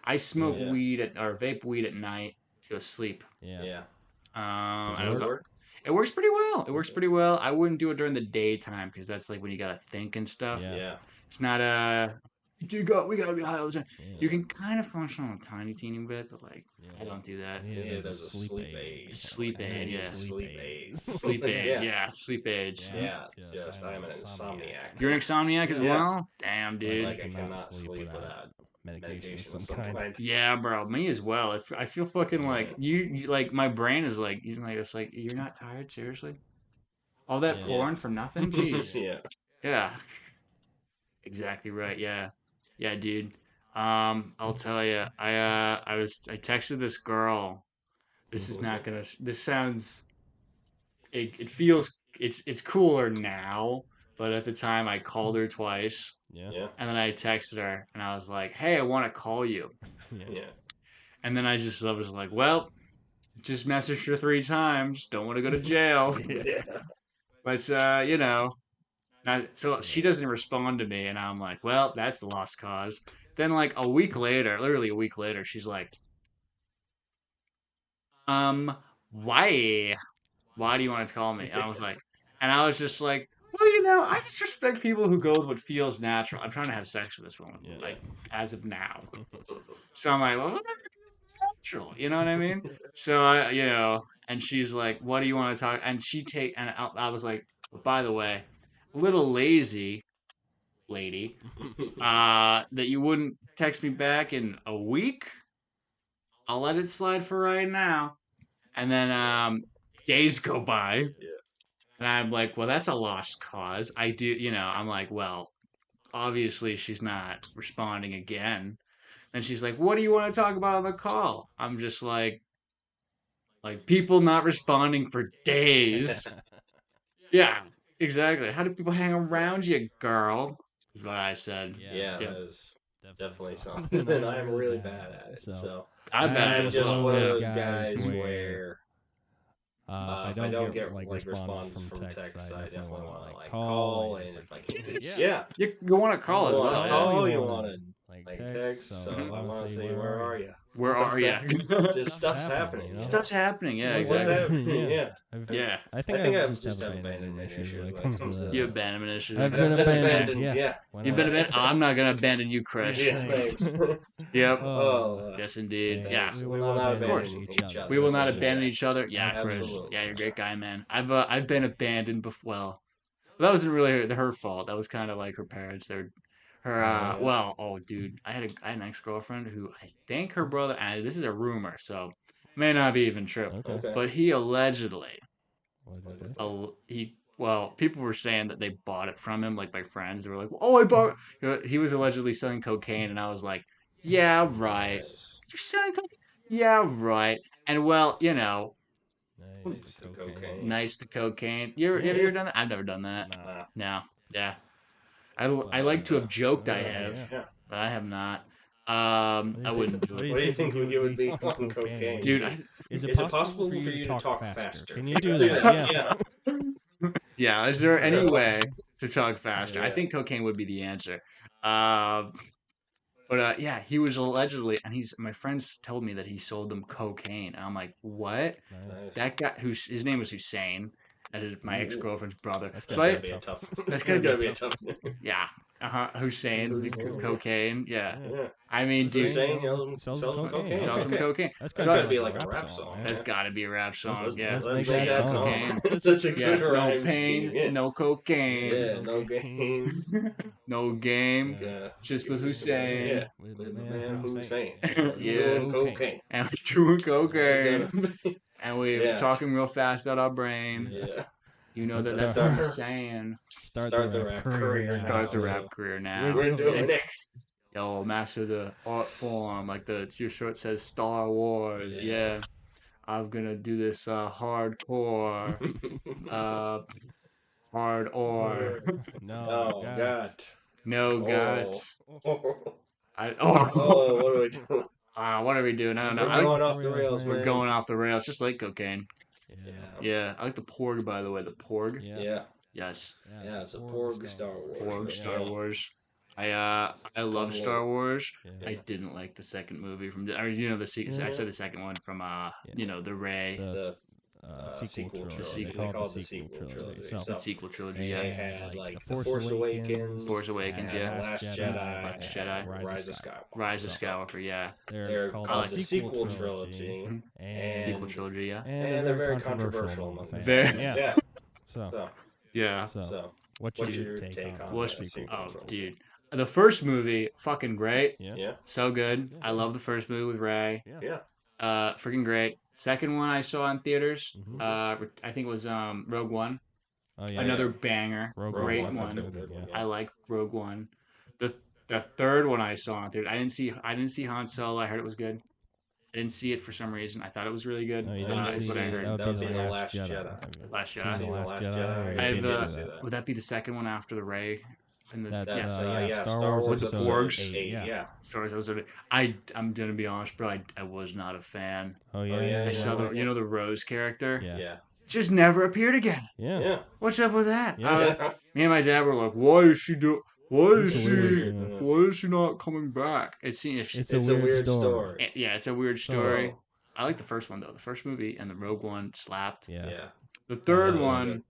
I smoke weed or vape weed at night to go sleep. Yeah. Does it work? It works pretty well. It works pretty well. I wouldn't do it during the daytime because that's like when you gotta think and stuff. Yeah. It's not we gotta be high all the time. You can kind of function on a tiny, teeny bit, but like I don't do that. Yeah, It there's is a sleep aid. Sleep aid, yeah. Sleep aid. Sleep aids, yeah. Sleep aids. Yeah. Yes, Just I am an insomniac. You're an insomniac as Yeah. well? Damn, dude. Like I cannot cannot sleep sleep without without medication medication of of some some kind. kind. Yeah, bro. Me as well. I feel fucking like you like my brain is like it's like you're not tired, seriously? All that Yeah. porn for nothing? Jeez. Yeah. Yeah. Exactly right. Yeah. Yeah, dude. I'll tell you. I texted this girl. This is not gonna. This sounds. It feels. It's cooler now, but at the time I called her twice, Yeah. and then I texted her, and I was like, "Hey, I want to call you," Yeah. and then I was like, "Well, just messaged her 3 times. Don't want to go to jail." Yeah. But so she doesn't respond to me, and I'm like, well, that's the lost cause. Then like a week later, literally a week later, she's like, why? Why do you want to call me? And I was just like, well, I just respect people who go with what feels natural. I'm trying to have sex with this woman, like as of now. So I'm like, well, whatever feels natural, you know what I mean? So and she's like, what do you want to talk? And I was like, by the way, a little lazy lady, that you wouldn't text me back in a week. I'll let it slide for right now. And then days go by. And I'm like, well, that's a lost cause. I'm like, well, obviously she's not responding again. And she's like, "What do you want to talk about on the call?" I'm just like people not responding for days. Yeah, exactly. How do people hang around you, girl? Is what I said. Yeah, that is definitely something that I'm really bad at it. So I'm just one of those guys where if I don't get response from text, I definitely want to call, and if I can, you want to call as well. Call, you want to text. So I want to say, where are you? Where are you? Just stuff's happening. Stuff's happening. Yeah, exactly. Yeah. I think I just have abandonment issues when it comes to that. You abandonment issues. I've been abandoned. Yeah. You've been abandoned. I'm not gonna abandon you, Chris. Thanks. Yep. Yes, indeed. Yeah. We will not abandon each other. We will not abandon each other. Yeah, Chris. Absolutely. Yeah, you're a great guy, man. I've been abandoned before. Well, that wasn't really her fault. That was kind of like her parents. Dude, I had an ex-girlfriend who I think her brother, and this is a rumor, so may not be even true. Okay. But he allegedly, Okay. people were saying that they bought it from him, like my friends. They were like, "Oh, I bought." He was allegedly selling cocaine, and I was like, "Yeah, right. You're selling cocaine? Yeah, right." And well, Nice to cocaine. nice to cocaine. You ever done that? I've never done that. Nah. No. Yeah. I like to have joked I have, but I have not. I wouldn't do it. What do you think you would be on cocaine? Dude, is it possible for you to talk faster? Can you do Yeah. Yeah, is there any way to talk faster? I think cocaine would be the answer. Yeah, he was allegedly, and my friends told me that he sold them cocaine. And I'm like, what? Nice. That guy, his name was Hussein, and is my ex-girlfri's brother. That's So gotta be a tough. That's It's gonna gonna be a tough. Yeah. Hussein, the cocaine. Yeah. Yeah. I mean, dude. Hussein sells cocaine. Sells them cocaine. That's gotta be like a rap song. That's gotta be a rap song. Let's Let's make make that that song. song. That's a good No rhyme pain, scheme. Yeah. no cocaine. Yeah, no game. No game. Yeah. Just with Hussein. Yeah. With The man Hussein. Yeah. Doing cocaine. And we're doing cocaine. And we're Yeah. talking real fast out our brain. Yeah. You know Let's that's start- what I'm saying. Start the rap career now. Start the rap career now. We're doing it. Yo, master the art form, like your shirt says Star Wars. Yeah. I'm gonna do this hardcore. Hard or No. Oh God. no guts. Oh, What what do we do? what are we doing? I don't know. We're going off the rails, We're man. going off the rails, just like cocaine. Yeah. Yeah, I like the porg, by the way. The porg. Yeah. Yes, Yeah, it's a Porg Star Wars. porg Yeah. Star Wars. I love Star Wars. Yeah. I didn't like the second movie from I said the second one from the Ray. The Sequel trilogy. trilogy. They They call it the sequel trilogy. The So, sequel trilogy, They yeah. had like The The Force Awakens, Force Awakens, yeah. Last Last Jedi, Jedi, Rise of Skywalker. Rise of Skywalker, yeah. They're called the sequel trilogy, and Sequel trilogy, yeah. and they're very controversial among fans. Very- Yeah. So, Yeah. So, what's your take on What's the sequel trilogy? dude. The first movie, fucking great. Yeah. So good. I love the first movie with Ray. Yeah. Freaking great. Second one I saw in theaters. Mhm. I think it was Rogue One. Oh yeah. Another banger. Rogue great One, that's one. a good one, I like Rogue One. The third one I saw in theaters. I didn't see Han Solo. I heard it was good. I didn't see it for some reason. I thought it was really good. No, you didn't is see what I it. heard. That would be The Last Jedi. Last Seen Jedi. The Last Last Jedi. Jedi. or I've, you didn't see that. that? Would that be the second one after the Ray? And That's Star Wars Star Wars with the Episode Porgs. 8, yeah. Star Wars Episode 8. I'm gonna be honest, bro. I was not a fan. Oh yeah. yeah, I yeah. saw the Rose character. Yeah. Yeah. Just never appeared again. Yeah. Yeah. What's up with that? Yeah. Me and my dad were like, "Why is she It's weird, yeah. Why is she not coming back?" It's It's a weird story. Yeah, it's a weird story. So- I like the first one though. The first movie and the Rogue One slapped. Yeah. Yeah. The third Yeah, that was one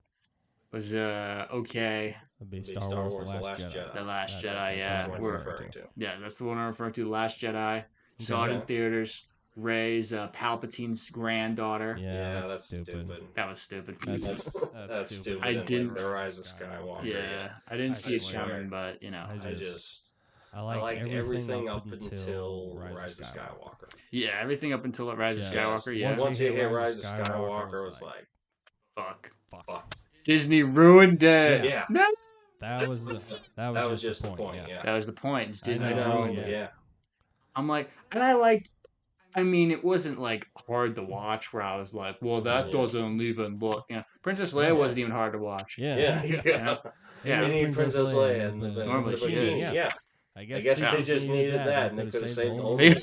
was okay. It'd be It'd be Star Wars: The Last Jedi. The Last Jedi, That's yeah. what That's what I'm we're We're- referring to. Yeah, that's the one I'm referring to. The Last Jedi. Saw it in Okay. theaters. Rey's Palpatine's granddaughter. Yeah, that's stupid. That was stupid. That's stupid. I And, like, didn't- The Rise of Skywalker. Yeah, I didn't see it swear. coming, but you know. I I liked everything up until Rise of Skywalker. Yeah, everything up until Rise of Skywalker. Yeah. Once you hit Rise of Skywalker, it was like, Fuck. Disney ruined it. Yeah. No. That was just the point. Yeah. Yeah. That was the point. It's Disney I know, ruined it. Yeah. I'm like, and I liked. I mean, it wasn't like hard to watch where I was like, well, that doesn't even look. Princess Leia wasn't even hard to watch. Yeah. Yeah. They need Princess Leia and the Normally she bikini. is. Yeah. I guess they just needed that, and they could have saved the whole movie.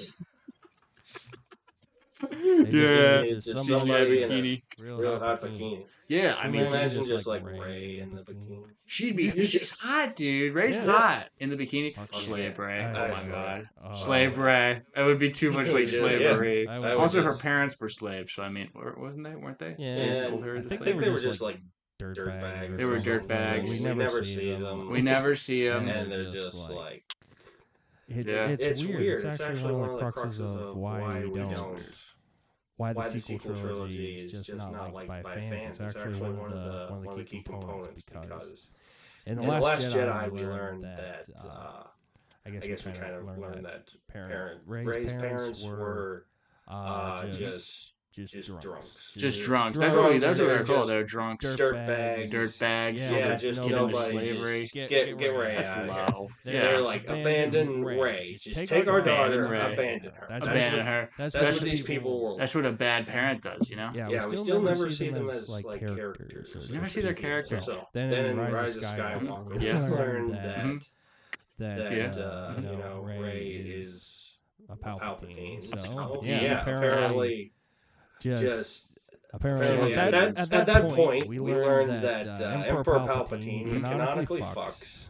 movie. Yeah, just somebody in bikini. a real hot bikini. Yeah, I I mean, mean, imagine just like Rey in the bikini. she's hot, dude. Rey's hot in the bikini. Slave Rey. Oh my god. Slave Rey. It would be too much like slavery. Also, her parents were slaves, so I mean, weren't they? Yeah. I think they were just like dirtbags. They were dirtbags. We never see them. We never see them. And they're just like. It's weird. It's actually one of the cruxes of why we don't. Why the sequel trilogy is just not liked by fans. It's actually one of the key components because in The Last Jedi we learned that I guess we kind of learned that Rey's parents were just drunks. Just drunks. That's what they're called. They're drunks. Dirtbags. Yeah, just nobody. Slavery. Get Rey That's out of low. here. They're like, abandon Rey. Just take our daughter, abandon her. Abandon her. That's what these people were. That's what a bad parent does, Yeah, we still never see them as like characters. We never see their characters. So, then in Rise of Skywalker, we learned that Rey is a Palpatine. So, apparently. Apparently, at that point, we learned that Emperor Palpatine canonically fucks.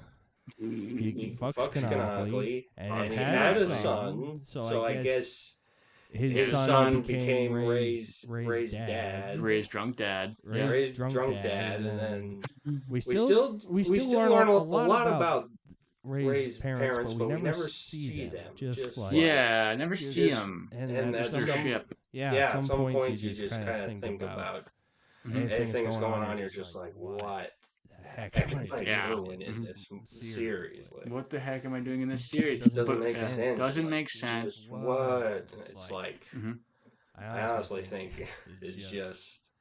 He fucks canonically, and he had a son. So I guess his son became Rey's dad. Rey's drunk dad. Rey's drunk dad, and then we still learn a lot about Rey's parents, but we never see them. Never see them. And that's their ship. Yeah, at some point you just kind of think about anything that's going on. You're just like, what the heck am I doing in this series? Like, what the heck am I doing in this series? It doesn't make sense. It doesn't make sense. What? It's like, I honestly think it's just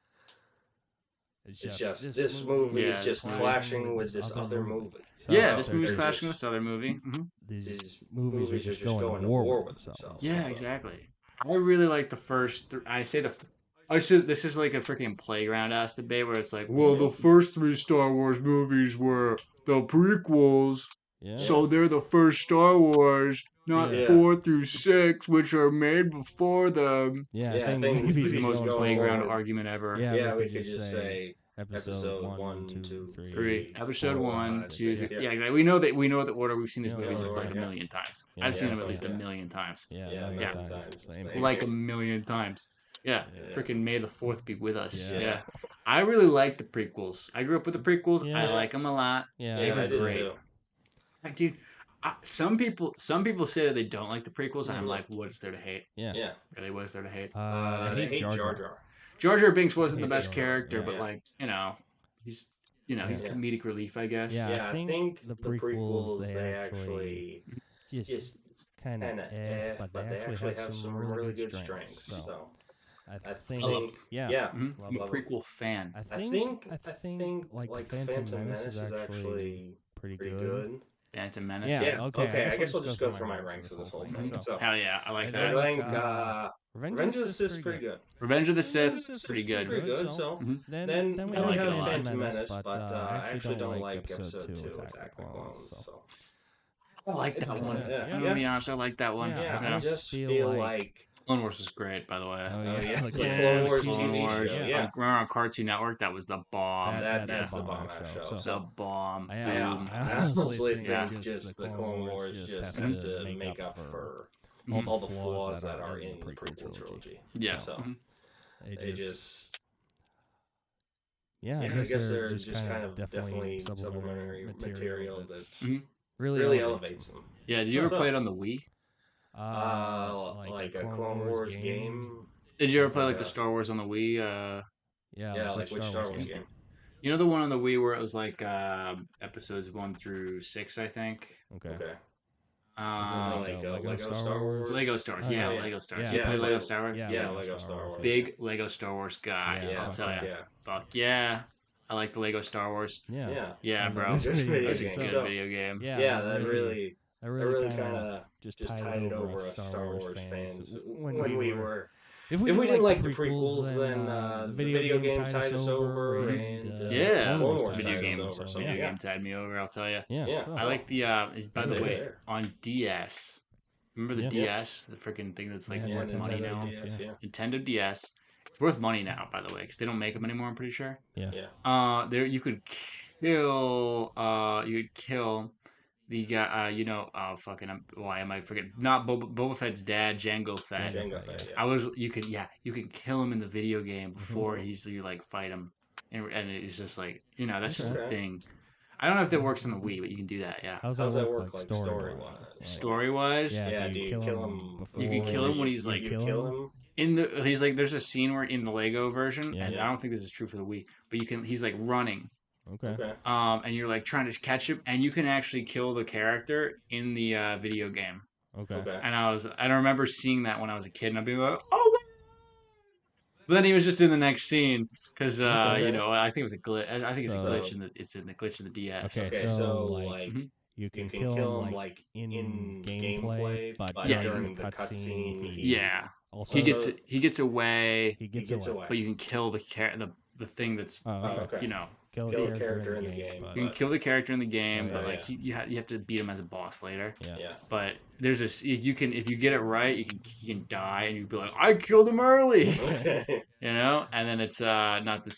this movie is just clashing with this other movie. Yeah, this movie's clashing with this other movie. These movies are just going to war with themselves. Yeah, exactly. I really like the first. This is like a freaking playground ass debate where it's like, well, the first 3 Star Wars movies were the prequels, so they're the first Star Wars, not 4 through 6, which are made before them. I think this is the most playground argument ever. Yeah, we could just say episode 1, 2, 3. Episode 1, 2, 3. Yeah, exactly. We know the order. We've seen these movies like a million times. I've seen them at least a million times. Like a million times. Yeah. Freaking May the 4th be with us. Yeah. I really like the prequels. I grew up with the prequels. I like them a lot. They were great. Too. Like, dude, some people say that they don't like the prequels, and I'm like, what is there to hate? Yeah. Really, what is there to hate? They hate Jar Jar. Jar Jar Binks wasn't the best character, but like, he's comedic relief, I guess. Yeah, I think the prequels they actually just kind of but they actually have some really good strengths. So I think I'm a prequel fan. I think like Phantom Menace is actually pretty good. Phantom Menace. Yeah. Okay. I guess I'll just go through my ranks of this whole thing. So, hell yeah, I like that. I think Revenge of the Sith is pretty good. Revenge of the Sith is pretty good. So then we have Phantom Menace, but I actually don't like Episode 2, Attack the Clones. So I like that one. I'm gonna be honest, I like that one. I just feel like Clone Wars is great, by the way. The Clone Wars TV show. Yeah. Remember on Cartoon Network? That was the bomb. That's the bomb show. The bomb. I honestly think just the Clone Wars just has to make up for all the flaws that are in the prequel trilogy. Yeah. So they just. I guess they're just kind of definitely supplementary material that really elevates them. Yeah. Did you ever play it on the Wii? Like a Clone Wars game. Did you ever play like the Star Wars on the Wii? Like which Star Wars game? You know the one on the Wii where it was like episodes 1 through 6, I think. Okay. Lego Star Wars. Lego Star Wars. Yeah, Lego Star Wars. Yeah, you play Lego Star Wars? Yeah, Lego Star Wars. Big Lego Star Wars guy. I'll tell you. Fuck yeah. I like the Lego Star Wars. Yeah, bro. That was a good video game. Yeah, that really kind of just tied it over us Star Wars fans when we were. If we didn't like the prequels, then the video game tied us over, and Clone Wars video tied game, us over. So video game tied me over. I'll tell you. Yeah. I like the. By the way, on DS. Remember the DS, the freaking thing that's like worth money now. Nintendo DS. It's worth money now, by the way, because they don't make them anymore. I'm pretty sure. Yeah. There you could kill. You could kill the guy. Why am I forgetting? Not Boba Fett's dad, Jango Fett. You could kill him in the video game before you like fight him, and it's just like that's just a thing. I don't know if that works on the Wii, but you can do that. Yeah. How's that work like story-wise? Story-wise, do you kill him before? You can kill him when he's like he's like there's a scene where in the Lego version, and I don't think this is true for the Wii, but he's like running. Okay. And you're like trying to catch him, and you can actually kill the character in the video game. Okay. And I remember seeing that when I was a kid, and I'd be like, oh. But then he was just in the next scene because I think it was a glitch. I think it's a glitch in the glitch in the DS. Okay, so like you can kill him like in gameplay, but during the cutscene, he gets away. But you can kill the thing that's kill the character in the game. You can kill the character in the game, but like you have to beat him as a boss later. Yeah. But there's this if you get it right, you can die and you'd be like, I killed him early. And then it's not the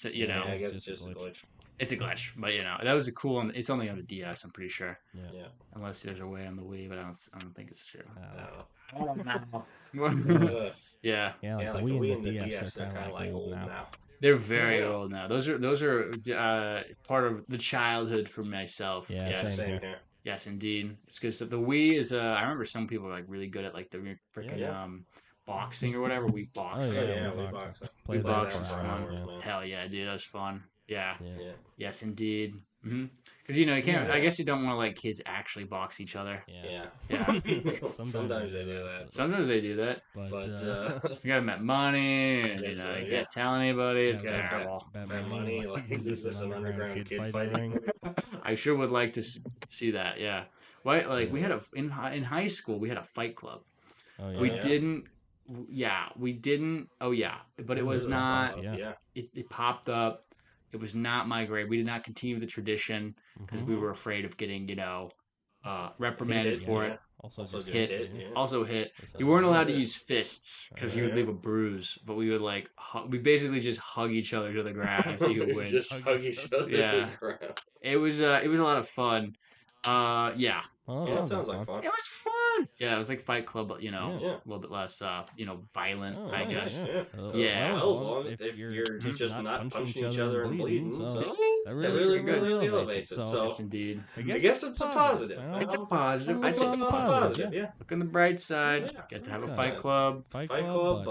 I guess it's just a glitch. It's a glitch, but that was a cool one. It's only on the DS, I'm pretty sure. Yeah. Unless there's a way on the Wii, but I don't think it's true. Yeah. Yeah, like the Wii and the DS are kind of like old now. They're very old now. Those are part of the childhood for myself. Yeah, same here. Yes, indeed. It's because the Wii is. I remember some people are like really good at like the freaking boxing or whatever. Wii boxing. Wii boxing. Wii boxing was fun. Hell yeah, dude, that was fun. Yeah. Yes, indeed. Because you can't. I guess you don't want to let kids actually box each other. Yeah. Sometimes they do that. Sometimes they do that. But you gotta bet money, and you can't tell anybody. It's terrible. Bet money. Like is this an underground kid fighting? I sure would like to see that. Yeah. Why? Like we had in high school we had a fight club. Oh, yeah. We didn't. Yeah, we didn't. Oh yeah, but it was not. It popped up. It was not my grade. We did not continue the tradition because we were afraid of getting, reprimanded for it. Also hit. Also hit. You weren't allowed to use fists because you would leave a bruise. But we would we basically just hug each other to the ground and see who wins. Just hug each other to the ground. It was a lot of fun. Yeah. Well, that sounds like fun. It was fun. Yeah, it was like Fight Club, but a little bit less, violent, I guess. Yeah. Well, if you're just not punching each other and bleeding, so that really elevates it. So yes, indeed. I guess it's a positive. It's a positive. I'd say it's a positive. Yeah. Look on the bright side. Get to have a Fight Club. But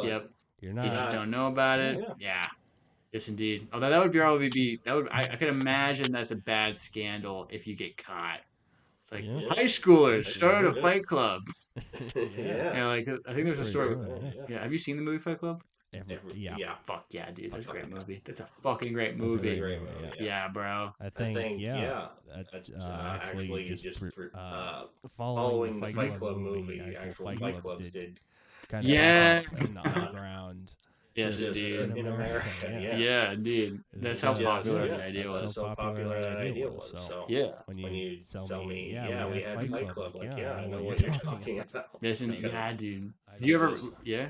yep. You're If not. you don't know about it, yes, indeed. Although that would probably be I could imagine that's a bad scandal if you get caught. It's like high schoolers started a Fight Club. Like I think there's a story. Yeah, have you seen the movie Fight Club? Yeah. Fuck yeah, dude. That's a great movie. That's a fucking great movie. Yeah, bro. I think actually just following the Fight Club movie, actual Fight Clubs did kind of in the underground. Yes, indeed. In America. Yeah, indeed. That's how popular the idea was. That's so popular that idea was. So when you tell me, we had Fight Club. Like, I know what you're talking about. Yes, indeed. Yeah, dude. Do you ever? Yeah.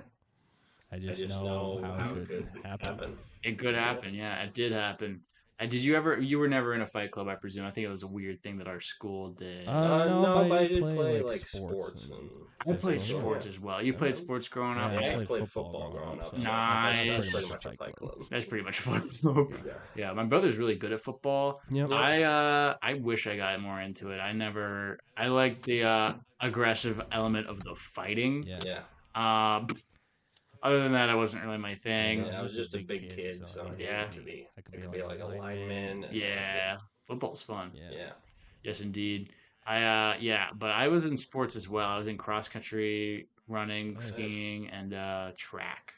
I just know how it could happen. It could happen. Yeah, it did happen. Did you ever? You were never in a Fight Club, I presume. I think it was a weird thing that our school did. No, but I did play like sports. I played sports as well. You played sports growing up? I played football growing up. Nice. That's pretty much a Fight Club. That's pretty much a Fight Club. Yeah, my brother's really good at football. Yep. I wish I got more into it. I like the aggressive element of the fighting. Yeah. Other than that, it wasn't really my thing. I was just a big kid, so I could be like a lineman. Yeah, football's fun. Yeah. Yes, indeed. But I was in sports as well. I was in cross country, running, skiing, and track.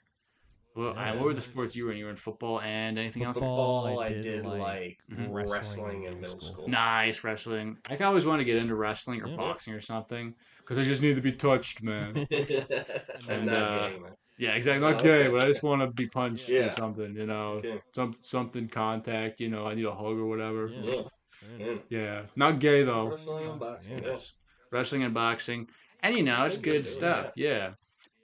Well, what were the sports you were in? You were in football and anything else? Football, I did like wrestling in middle school. Nice, wrestling. I always wanted to get into wrestling or boxing or something because I just need to be touched, man. I'm not gay, man. Yeah, exactly. Not gay, but I just want to be punched or Yeah. something, you know. Okay. Something contact, you know. I need a hug or whatever. Yeah. Yeah, not gay though. Wrestling and boxing. Yes. Wrestling and boxing, and you know, it's good stuff. Yeah.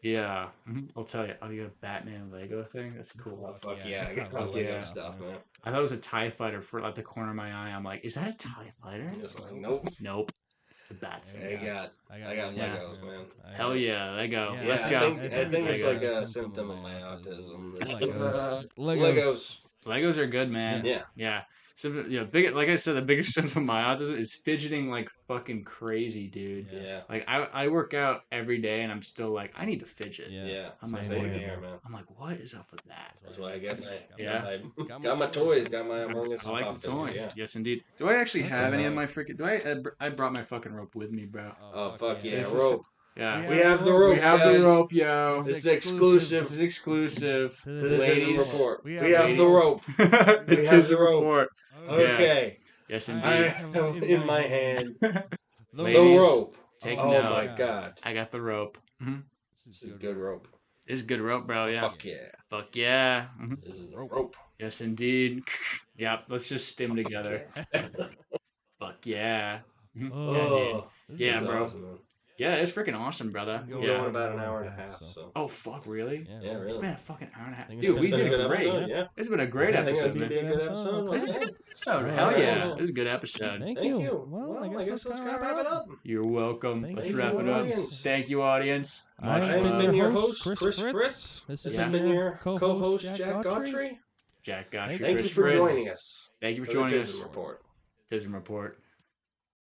Yeah. I'll tell you. Oh, you have a Batman Lego thing? That's cool. Oh, fuck yeah. I got my Lego stuff, man. I thought it was a TIE fighter for like the corner of my eye. I'm like, is that a TIE fighter? Just like, nope. Nope. It's the Bats. I got Legos, man. Hell yeah, Lego. Yeah, Let's go. I think it's like a symptom of my autism. Legos. Legos are good, man. Yeah. So, like I said, the biggest symptom of my autism is fidgeting like fucking crazy, dude. Yeah. Like I work out every day and I'm still like, I need to fidget. Yeah. I'm like, same here, man. I'm like, what is up with that? That's why I got my got my toys, got my Among Us. I like the toys. Yeah. Yes, indeed. Do I actually have any of my freaking? I brought my fucking rope with me, bro. Oh fuck yeah, This is- rope. Yeah. We have the rope. We have guys. the rope, yo. This is exclusive This is exclusive. to the Tism Report. We We have have the rope. The We have Tism the rope. Report. Okay. Yes, I indeed. have in my hand the Ladies, rope. take Oh note. my god. I got the rope. This is good rope. This is good rope, bro. Yeah. Fuck yeah. Fuck yeah. This is the rope. Yes, indeed. Yep. Let's just stim together. Fuck yeah. Oh, Yeah, this is bro. awesome, man. Yeah, it's freaking awesome, brother. We're Yeah. going about an hour and a half, so. Oh fuck, really? Yeah, It's really. been a fucking hour and a half. think Dude, it's we been a did good great. episode, yeah. It's been a great I think episode, it's gonna man. be a good episode. This is a Okay. good episode. Right. Hell yeah. Well, This is a good episode. Thank Thank you. you. Well, I guess let's that's kind of wrap it up. You're welcome. Thank Let's you, wrap it up. audience. Thank you, audience. I've Much I've love. been your host, host, Chris Chris Fritz. This This has has been been your your co-host, Jack Gawtry. Jack Gawtry. Thank Thank you Chris for Fritz. joining us. Thank you for for the joining us. Tism Report. Tism Report.